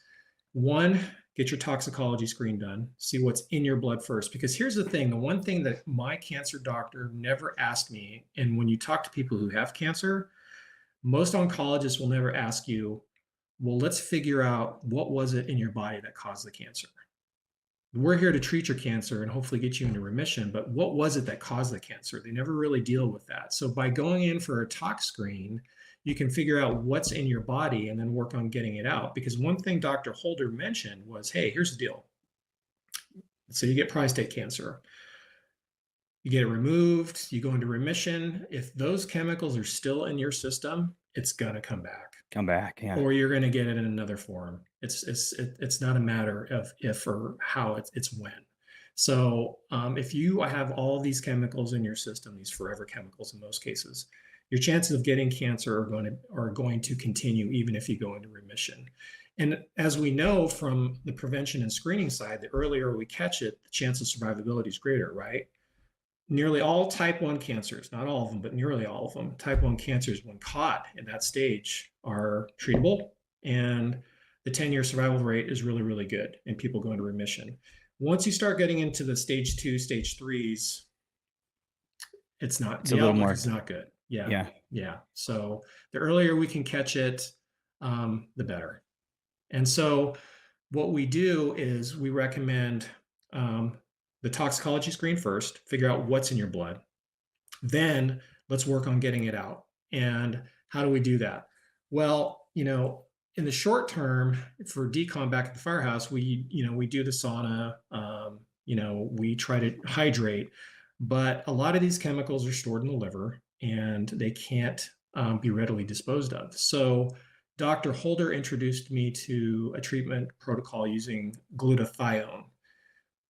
one, get your toxicology screen done, see what's in your blood first. Because here's the thing, the one thing that my cancer doctor never asked me, and when you talk to people who have cancer, most oncologists will never ask you, well, let's figure out what was it in your body that caused the cancer. We're here to treat your cancer and hopefully get you into remission, but what was it that caused the cancer? They never really deal with that. So by going in for a tox screen, you can figure out what's in your body and then work on getting it out. Because one thing Dr. Holder mentioned was, hey, here's the deal. So you get prostate cancer. You get it removed, you go into remission. If those chemicals are still in your system, it's going to come back. Yeah. Or you're going to get it in another form. It's not a matter of if or how, it's when. So if you have all these chemicals in your system, these forever chemicals in most cases, your chances of getting cancer are going to continue even if you go into remission. And as we know from the prevention and screening side, the earlier we catch it, the chance of survivability is greater, right? Nearly all type 1 cancers, not all of them, but nearly all of them, type 1 cancers, when caught in that stage, are treatable. And the 10-year survival rate is really, really good, and people go into remission. Once you start getting into the stage 2, stage 3s, it's a little more. It's not good. Yeah. So the earlier we can catch it, the better. And so what we do is we recommend the toxicology screen first, figure out what's in your blood. Then let's work on getting it out. And how do we do that? Well, in the short term, for decon back at the firehouse, we do the sauna, we try to hydrate, but a lot of these chemicals are stored in the liver and they can't be readily disposed of. So Dr. Holder introduced me to a treatment protocol using glutathione.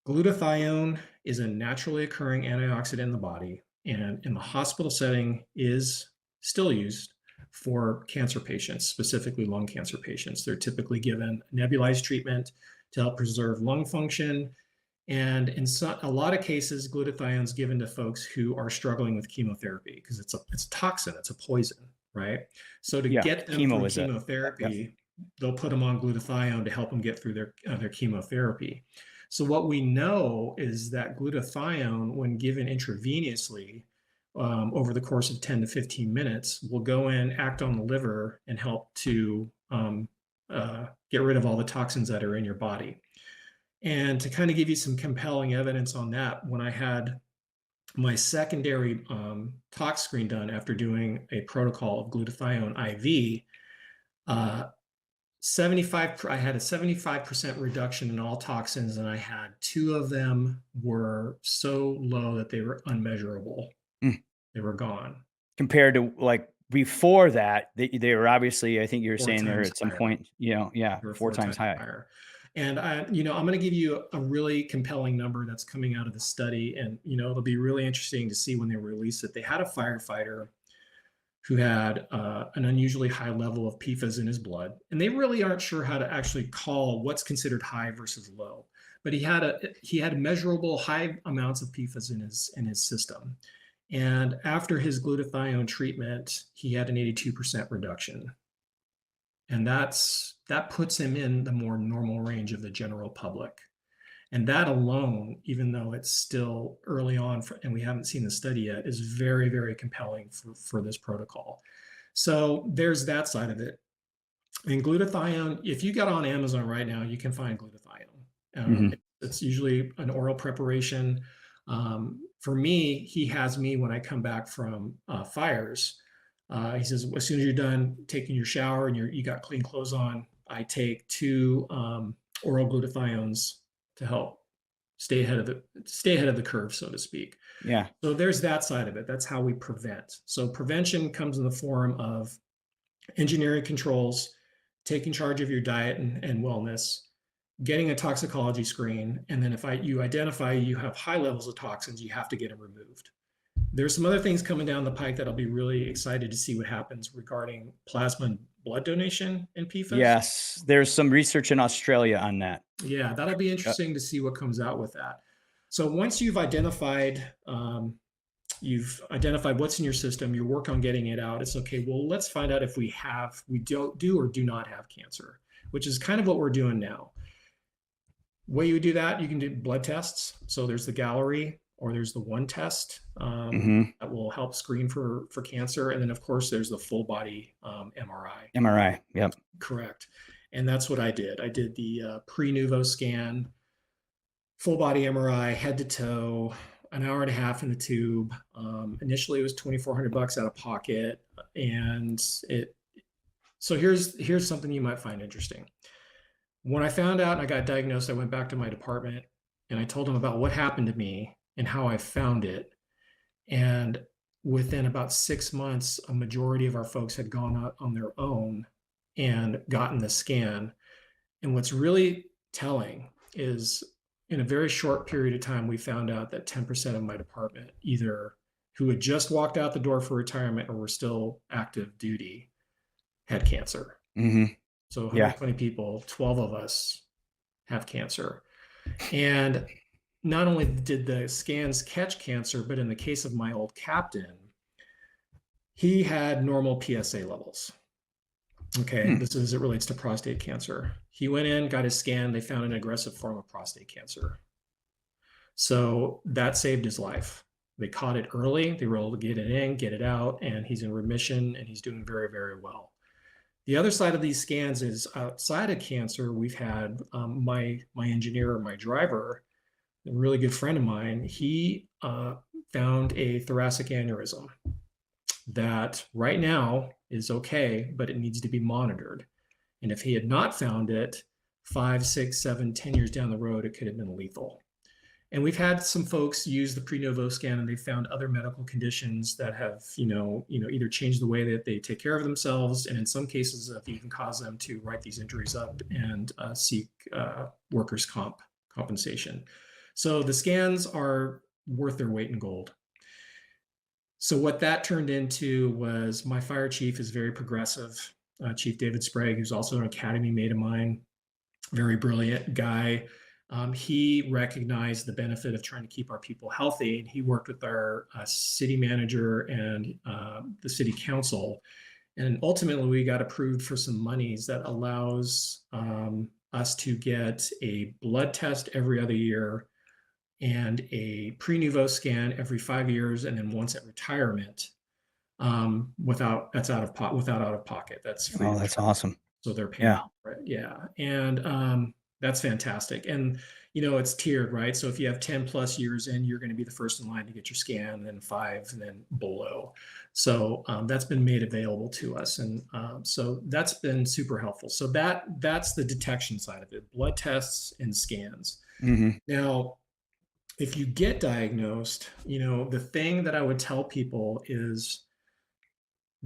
Glutathione is a naturally occurring antioxidant in the body, and in the hospital setting is still used for cancer patients, specifically lung cancer patients. They're typically given nebulized treatment to help preserve lung function. And in a lot of cases, glutathione is given to folks who are struggling with chemotherapy because it's a toxin, it's a poison, right? So to get them through chemotherapy, they'll put them on glutathione to help them get through their chemotherapy. So what we know is that glutathione, when given intravenously over the course of 10 to 15 minutes, will go in, act on the liver, and help to get rid of all the toxins that are in your body. And to kind of give you some compelling evidence on that, when I had my secondary tox screen done after doing a protocol of glutathione IV, I had a 75% reduction in all toxins, and I had 2 of them were so low that they were unmeasurable. They were gone. Compared to like before that, they were obviously, I think you were saying there at some point, 4 times higher. And I'm going to give you a really compelling number that's coming out of the study, and it'll be really interesting to see when they release it. They had a firefighter who had an unusually high level of PFAS in his blood. And they really aren't sure how to actually call what's considered high versus low. But he had measurable high amounts of PFAS in his system. And after his glutathione treatment, he had an 82% reduction. And that puts him in the more normal range of the general public. And that alone, even though it's still early on and we haven't seen the study yet, is very, very compelling for this protocol. So there's that side of it. And glutathione, if you get on Amazon right now, you can find glutathione. It's usually an oral preparation. For me, he has me when I come back from fires. He says, as soon as you're done taking your shower and you got clean clothes on, I take 2 oral glutathiones to help stay ahead of the curve, so to speak. Yeah. So there's that side of it. That's how we prevent. So prevention comes in the form of engineering controls, taking charge of your diet and wellness, getting a toxicology screen, and then if you identify you have high levels of toxins, you have to get them removed. There's some other things coming down the pike that I'll be really excited to see what happens regarding plasma and blood donation in PFAS. Yes, there's some research in Australia on that. Yeah, that'll be interesting to see what comes out with that. So once you've identified what's in your system, you work on getting it out. It's okay. Well, let's find out if we do or do not have cancer, which is kind of what we're doing now. Way you do that, you can do blood tests. So there's the Gallery, or there's the one test that will help screen for cancer. And then of course there's the full body MRI. MRI, yep. Correct. And that's what I did. I did the pre-nuvo scan, full body MRI, head to toe, an hour and a half in the tube. Initially it was $2,400 out of pocket. And so here's something you might find interesting. When I found out and I got diagnosed, I went back to my department and I told them about what happened to me and how I found it. And within about 6 months, a majority of our folks had gone out on their own and gotten the scan. And what's really telling is in a very short period of time, we found out that 10% of my department, either who had just walked out the door for retirement or were still active duty, had cancer. Mm-hmm. So 120 people, 12 of us have cancer. And not only did the scans catch cancer, but in the case of my old captain, he had normal PSA levels. Okay, this is as it relates to prostate cancer. He went in, got his scan, they found an aggressive form of prostate cancer. So that saved his life. They caught it early, they were able to get it in, get it out, and he's in remission and he's doing very, very well. The other side of these scans is outside of cancer, we've had my engineer or my driver, a really good friend of mine, he found a thoracic aneurysm that right now is okay, but it needs to be monitored. And if he had not found it, 5, 6, 7, 10 years down the road, it could have been lethal. And we've had some folks use the pre-novo scan and they found other medical conditions that have, either changed the way that they take care of themselves, and in some cases have even caused them to write these injuries up and seek workers' compensation. So the scans are worth their weight in gold. So what that turned into was my fire chief is very progressive, Chief David Sprague, who's also an academy mate of mine, very brilliant guy. He recognized the benefit of trying to keep our people healthy, and he worked with our city manager and the city council. And ultimately, we got approved for some monies that allows us to get a blood test every other year and a pre-nuvo scan every 5 years, and then once at retirement, without out of pocket. That's free. Oh, that's awesome. So they're paying. Right? Yeah, and that's fantastic. And it's tiered, right? So if you have 10 plus years in, you're going to be the first in line to get your scan, then 5, and then below. So that's been made available to us, and so that's been super helpful. So that's the detection side of it: blood tests and scans. Mm-hmm. Now, if you get diagnosed, the thing that I would tell people is,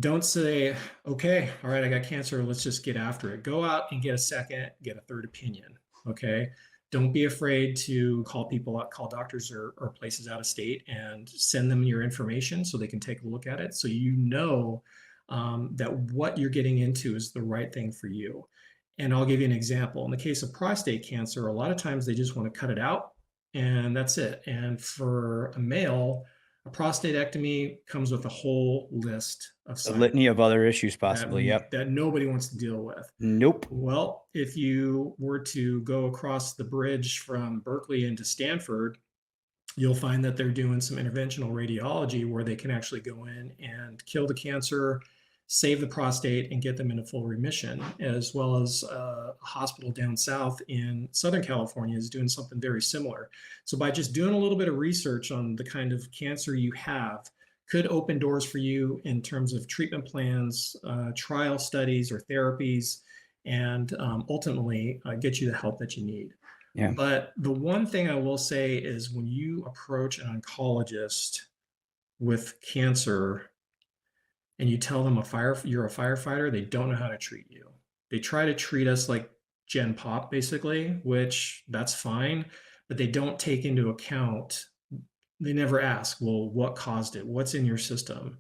don't say, okay, all right, I got cancer, let's just get after it. Go out and get a second, get a third opinion, okay? Don't be afraid to call doctors or places out of state and send them your information so they can take a look at it, so that what you're getting into is the right thing for you. And I'll give you an example. In the case of prostate cancer, a lot of times they just want to cut it out, and that's it. And for a male, a prostatectomy comes with a whole list of a litany of other issues, possibly. That nobody wants to deal with. Nope. Well, if you were to go across the bridge from Berkeley into Stanford, you'll find that they're doing some interventional radiology where they can actually go in and kill the cancer, save the prostate and get them into full remission, as well as a hospital down south in Southern California is doing something very similar. So by just doing a little bit of research on the kind of cancer you have, could open doors for you in terms of treatment plans, trial studies or therapies, and ultimately get you the help that you need. Yeah. But the one thing I will say is when you approach an oncologist with cancer and you tell them you're a firefighter, they don't know how to treat you. They try to treat us like Gen Pop, basically, which that's fine, but they don't take into account, they never ask, well, what caused it? What's in your system?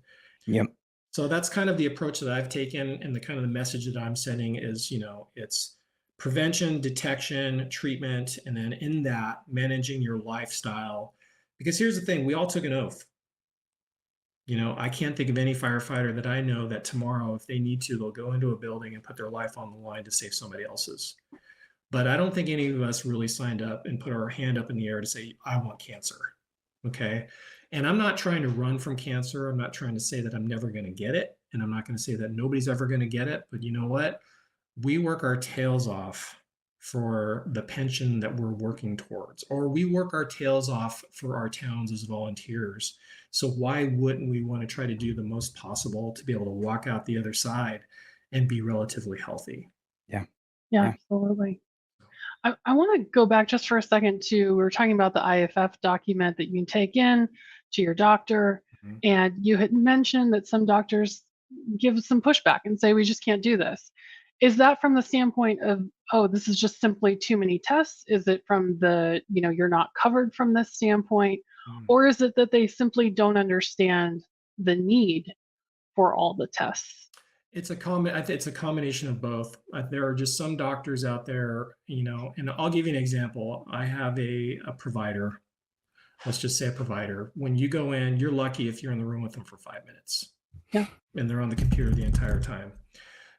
Yep. So that's kind of the approach that I've taken, and the kind of the message that I'm sending is, it's prevention, detection, treatment, and then in that, managing your lifestyle. Because here's the thing, we all took an oath. I can't think of any firefighter that I know that tomorrow, if they need to, they'll go into a building and put their life on the line to save somebody else's. But I don't think any of us really signed up and put our hand up in the air to say, I want cancer. Okay. And I'm not trying to run from cancer. I'm not trying to say that I'm never going to get it. And I'm not going to say that nobody's ever going to get it. But you know what? We work our tails off for the pension that we're working towards, or we work our tails off for our towns as volunteers. So why wouldn't we want to try to do the most possible to be able to walk out the other side and be relatively healthy? Yeah. Absolutely. I want to go back just for a second to, we were talking about the IFF document that you can take in to your doctor. Mhm. And you had mentioned that some doctors give some pushback and say, we just can't do this. Is that from the standpoint of, oh, this is just simply too many tests? Is it from the, you're not covered from this standpoint? Or is it that they simply don't understand the need for all the tests? It's a combination of both. There are just some doctors out there, and I'll give you an example. I have a provider. Let's just say a provider. When you go in, you're lucky if you're in the room with them for 5 minutes. Yeah. And they're on the computer the entire time.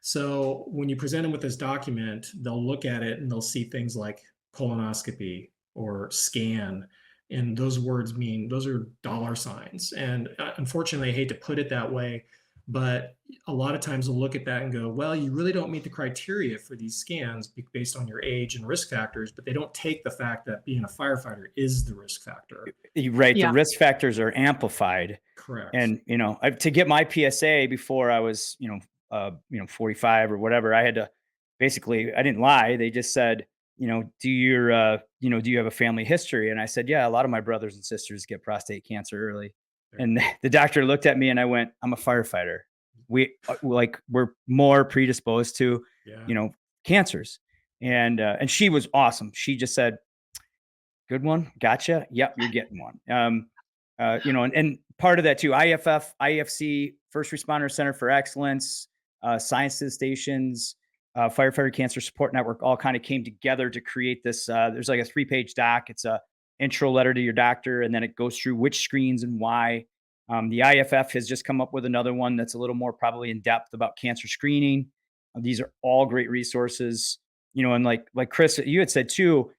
So when you present them with this document, they'll look at it and they'll see things like colonoscopy or scan. And those words those are dollar signs. And unfortunately, I hate to put it that way, but a lot of times they'll look at that and go, well, you really don't meet the criteria for these scans based on your age and risk factors, but they don't take the fact that being a firefighter is the risk factor. Right. Yeah. The risk factors are amplified. Correct. And, to get my PSA before I was, 45 or whatever, I had to basically, I didn't lie. They just said, do you have a family history? And I said, yeah, a lot of my brothers and sisters get prostate cancer early. And the doctor looked at me and I went, I'm a firefighter. We're more predisposed to, cancers. And she was awesome. She just said, good one. Gotcha. Yep. You're getting one. And part of that too, IFF, IFC, First Responder Center for Excellence, Sciences Stations, Firefighter Cancer Support Network all kind of came together to create this. There's like a 3-page doc. It's a intro letter to your doctor, and then it goes through which screens and why. The IFF has just come up with another one that's a little more probably in depth about cancer screening. These are all great resources, and like Chris, you had said too,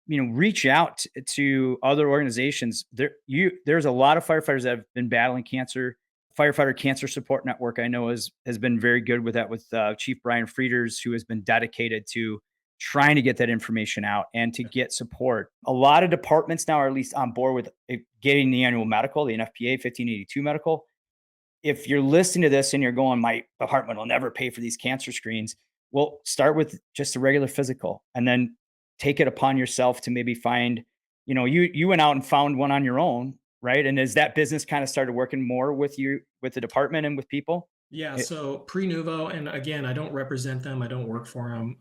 reach out to other organizations. There's a lot of firefighters that have been battling cancer. Firefighter Cancer Support Network, I know has been very good with that, with Chief Brian Frieders, who has been dedicated to trying to get that information out and to get support. A lot of departments now are at least on board with getting the annual medical, the NFPA 1582 medical. If you're listening to this and you're going, my department will never pay for these cancer screens, well, start with just a regular physical and then take it upon yourself to maybe find, you went out and found one on your own, right? And as that business kind of started working more with you, with the department and with people? Yeah, so Prenuvo, and again, I don't represent them. I don't work for them.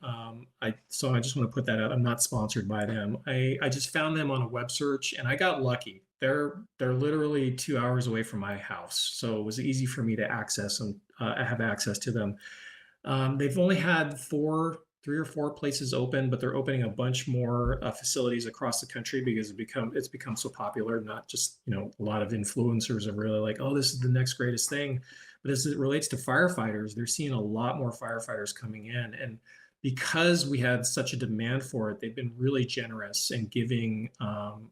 So I just want to put that out. I'm not sponsored by them. I just found them on a web search, and I got lucky. They're literally 2 hours away from my house, so it was easy for me to access them. I have access to them. They've only had 3 or 4 places open, but they're opening a bunch more facilities across the country because it's become so popular. Not just, a lot of influencers are really like, oh, this is the next greatest thing. But as it relates to firefighters, they're seeing a lot more firefighters coming in. And because we had such a demand for it, they've been really generous in giving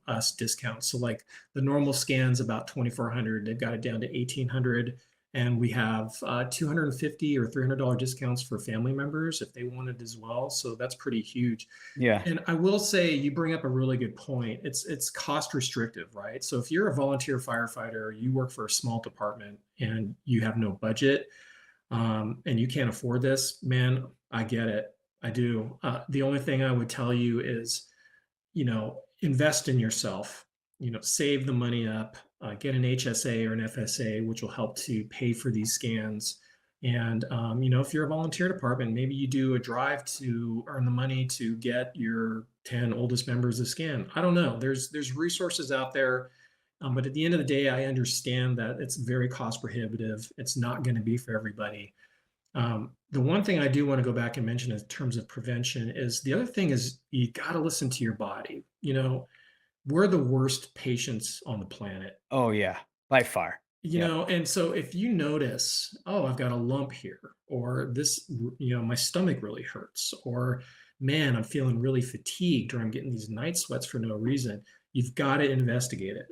us discounts. So like the normal scan's about $2,400, they've got it down to $1,800. And we have $250 or $300 discounts for family members if they wanted as well. So that's pretty huge. Yeah. And I will say, you bring up a really good point. It's cost restrictive, right? So if you're a volunteer firefighter, you work for a small department and you have no budget, and you can't afford this, man, I get it. I do. The only thing I would tell you is, invest in yourself, save the money up, get an HSA or an FSA, which will help to pay for these scans. And, if you're a volunteer department, maybe you do a drive to earn the money to get your 10 oldest members a scan. I don't know. There's resources out there. But at the end of the day, I understand that it's very cost prohibitive. It's not going to be for everybody. The one thing I do want to go back and mention in terms of prevention is, the other thing is, you got to listen to your body. We're the worst patients on the planet. Oh yeah, by far. And so if you notice, oh, I've got a lump here, or this, my stomach really hurts, or man, I'm feeling really fatigued, or I'm getting these night sweats for no reason, you've got to investigate it.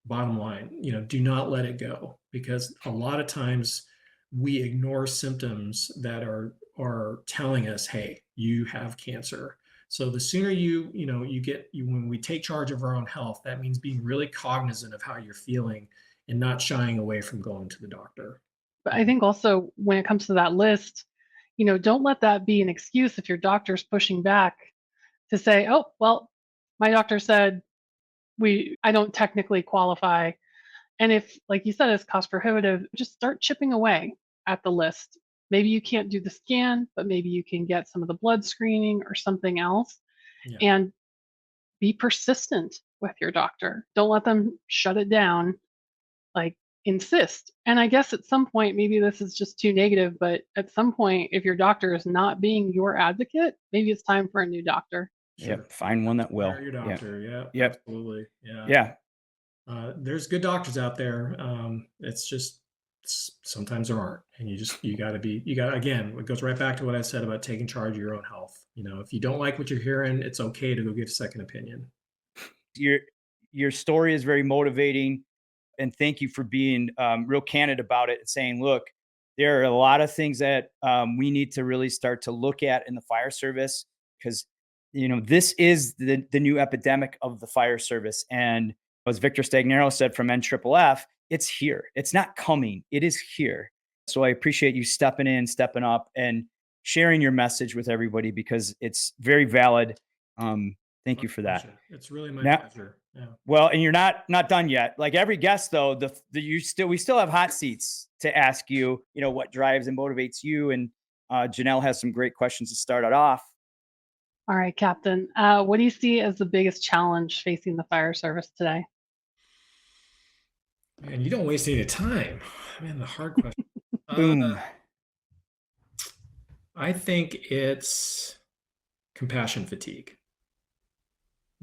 Bottom line, do not let it go, because a lot of times we ignore symptoms that are telling us, hey, you have cancer. So the sooner when we take charge of our own health, that means being really cognizant of how you're feeling and not shying away from going to the doctor. But I think also, when it comes to that list, don't let that be an excuse if your doctor's pushing back to say, oh, well, my doctor said I don't technically qualify. And if, like you said, it's cost prohibitive, just start chipping away at the list. Maybe you can't do the scan, but maybe you can get some of the blood screening or something else. Yeah. And be persistent with your doctor. Don't let them shut it down. Like, insist. And I guess at some point, maybe this is just too negative, but at some point, if your doctor is not being your advocate, maybe it's time for a new doctor. Sure. Yep. Find one that will. Hire your doctor. Yeah. Yep. Absolutely. Yeah. Yeah. There's good doctors out there. It's just sometimes there aren't, and you got to again, it goes right back to what I said about taking charge of your own health. If you don't like what you're hearing, it's okay to go get a second opinion. Your story is very motivating, and thank you for being real candid about it and saying, look, there are a lot of things that we need to really start to look at in the fire service, because this is the new epidemic of the fire service. And as Victor Stagnaro said from NFFF, it's here. It's not coming. It is here. So I appreciate you stepping up, and sharing your message with everybody, because it's very valid. Thank you for that. It's really my pleasure. Yeah. Well, and you're not done yet. Like every guest, though, we still have hot seats to ask you. What drives and motivates you. And Janelle has some great questions to start it off. All right, Captain. What do you see as the biggest challenge facing the fire service today? Man, you don't waste any time. Man, the hard question. Boom. I think it's compassion fatigue.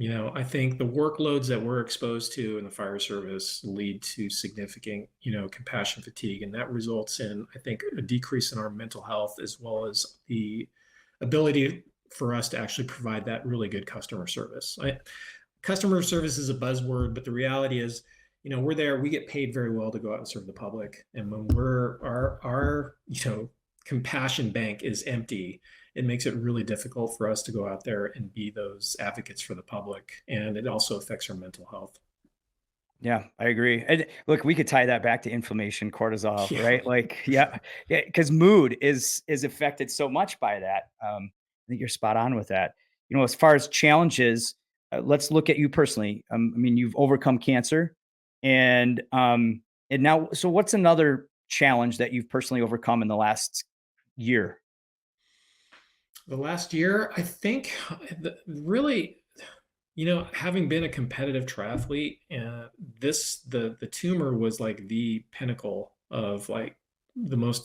I think the workloads that we're exposed to in the fire service lead to significant, compassion fatigue. And that results in, I think, a decrease in our mental health, as well as the ability for us to actually provide that really good customer service. Customer service is a buzzword, but the reality is, we're there, we get paid very well to go out and serve the public. And when our compassion bank is empty, it makes it really difficult for us to go out there and be those advocates for the public. And it also affects our mental health. Yeah, I agree. And look, we could tie that back to inflammation, cortisol, Yeah, right? Like, yeah, because mood is affected so much by that. I think you're spot on with that. As far as challenges, let's look at you personally. You've overcome cancer, and now, so what's another challenge that you've personally overcome in the last year? The last year, I think, really, having been a competitive triathlete, the tumor was like the pinnacle of like the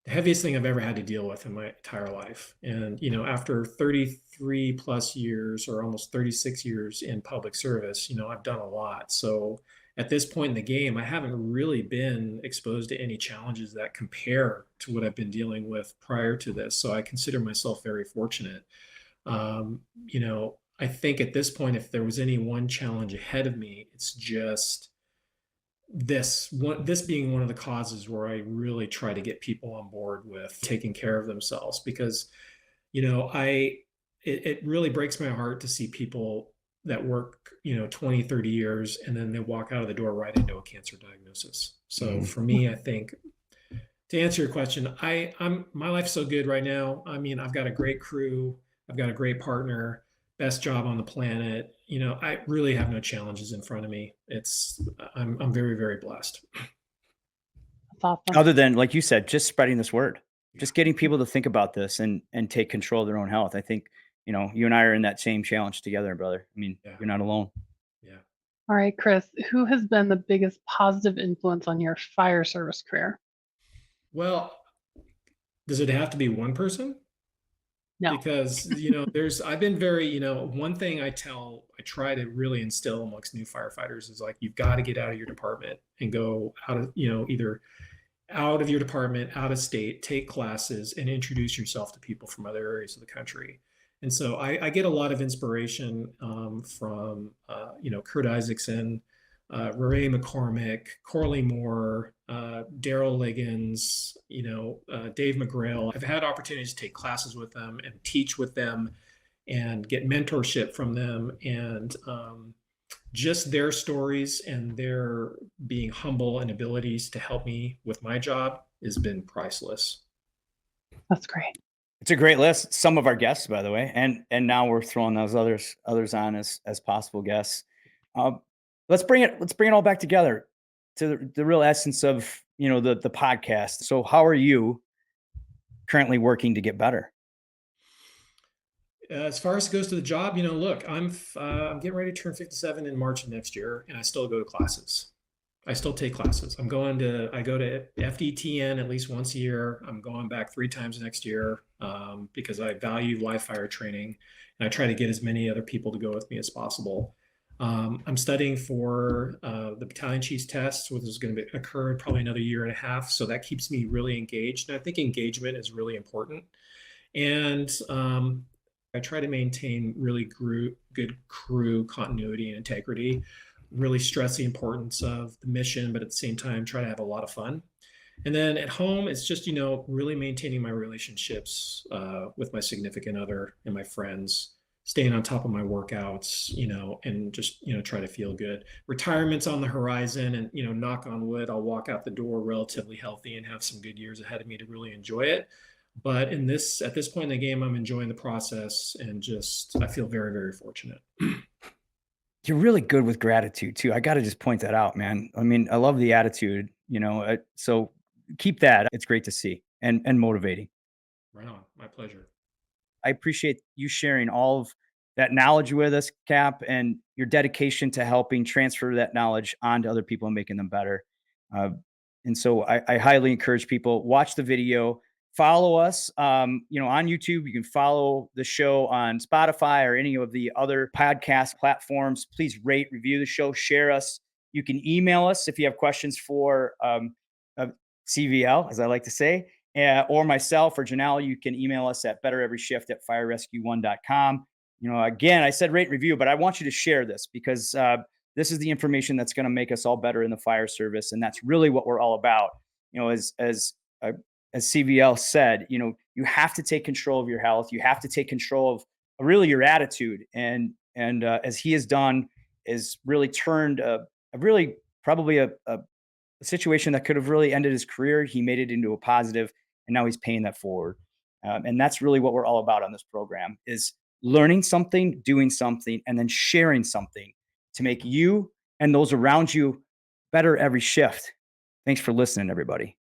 heaviest thing I've ever had to deal with in my entire life. And, after 33 plus years, or almost 36 years in public service, I've done a lot. So at this point in the game, I haven't really been exposed to any challenges that compare to what I've been dealing with prior to this. So I consider myself very fortunate. I think at this point, if there was any one challenge ahead of me, it's just this being one of the causes where I really try to get people on board with taking care of themselves, because, it really breaks my heart to see people that work, 20, 30 years, and then they walk out of the door right into a cancer diagnosis. So for me, I think, to answer your question, my life's so good right now. I mean, I've got a great crew, I've got a great partner, best job on the planet. I really have no challenges in front of me. I'm very, very blessed. That's awesome. Other than, like you said, just spreading this word, just getting people to think about this and take control of their own health. I think, you and I are in that same challenge together, brother. I mean, Yeah. you're not alone. Yeah. All right, Chris, who has been the biggest positive influence on your fire service career? Well, does it have to be one person? No. Because, I've been very, one thing I try to really instill amongst new firefighters is, like, you've got to get out of your department and go out of, either out of your department, out of state, take classes and introduce yourself to people from other areas of the country. And so I get a lot of inspiration from, Kurt Isaacson, Ray McCormick, Corley Moore, Daryl Liggins, Dave McGrail. I've had opportunities to take classes with them and teach with them and get mentorship from them. And just their stories and their being humble and abilities to help me with my job has been priceless. That's great. It's a great list. Some of our guests, by the way, and now we're throwing those others on as possible guests. Let's bring it all back together to the real essence of, the podcast. So how are you currently working to get better? As far as it goes to the job, look, I'm getting ready to turn 57 in March of next year, and I still go to classes. I still take classes. I go to FDTN at least once a year. I'm going back 3 times next year because I value live fire training, and I try to get as many other people to go with me as possible. I'm studying for the battalion chief's test, which is going to occur in probably another year and a half. So that keeps me really engaged. And I think engagement is really important. And I try to maintain really good crew continuity and integrity, really stress the importance of the mission, but at the same time, try to have a lot of fun. And then at home, it's just, really maintaining my relationships with my significant other and my friends, staying on top of my workouts, and just, try to feel good. Retirement's on the horizon, and, knock on wood, I'll walk out the door relatively healthy and have some good years ahead of me to really enjoy it. But at this point in the game, I'm enjoying the process, and I feel very, very fortunate. You're really good with gratitude too. I got to just point that out, man. I mean, I love the attitude, so keep that. It's great to see and motivating. Right on. My pleasure. I appreciate you sharing all of that knowledge with us, Cap, and your dedication to helping transfer that knowledge onto other people and making them better. And so I highly encourage people, watch the video, follow us, on YouTube. You can follow the show on Spotify or any of the other podcast platforms. Please rate, review the show, share us. You can email us if you have questions for CVL, as I like to say, or myself or Janelle. You can email us at bettereveryshift@firerescue1.com. Again, I said rate, review, but I want you to share this because this is the information that's going to make us all better in the fire service. And that's really what we're all about. As CVL said, you have to take control of your health. You have to take control of really your attitude. And as he has done, is really turned probably a situation that could have really ended his career. He made it into a positive, and now he's paying that forward. And that's really what we're all about on this program, is learning something, doing something, and then sharing something to make you and those around you better every shift. Thanks for listening, everybody.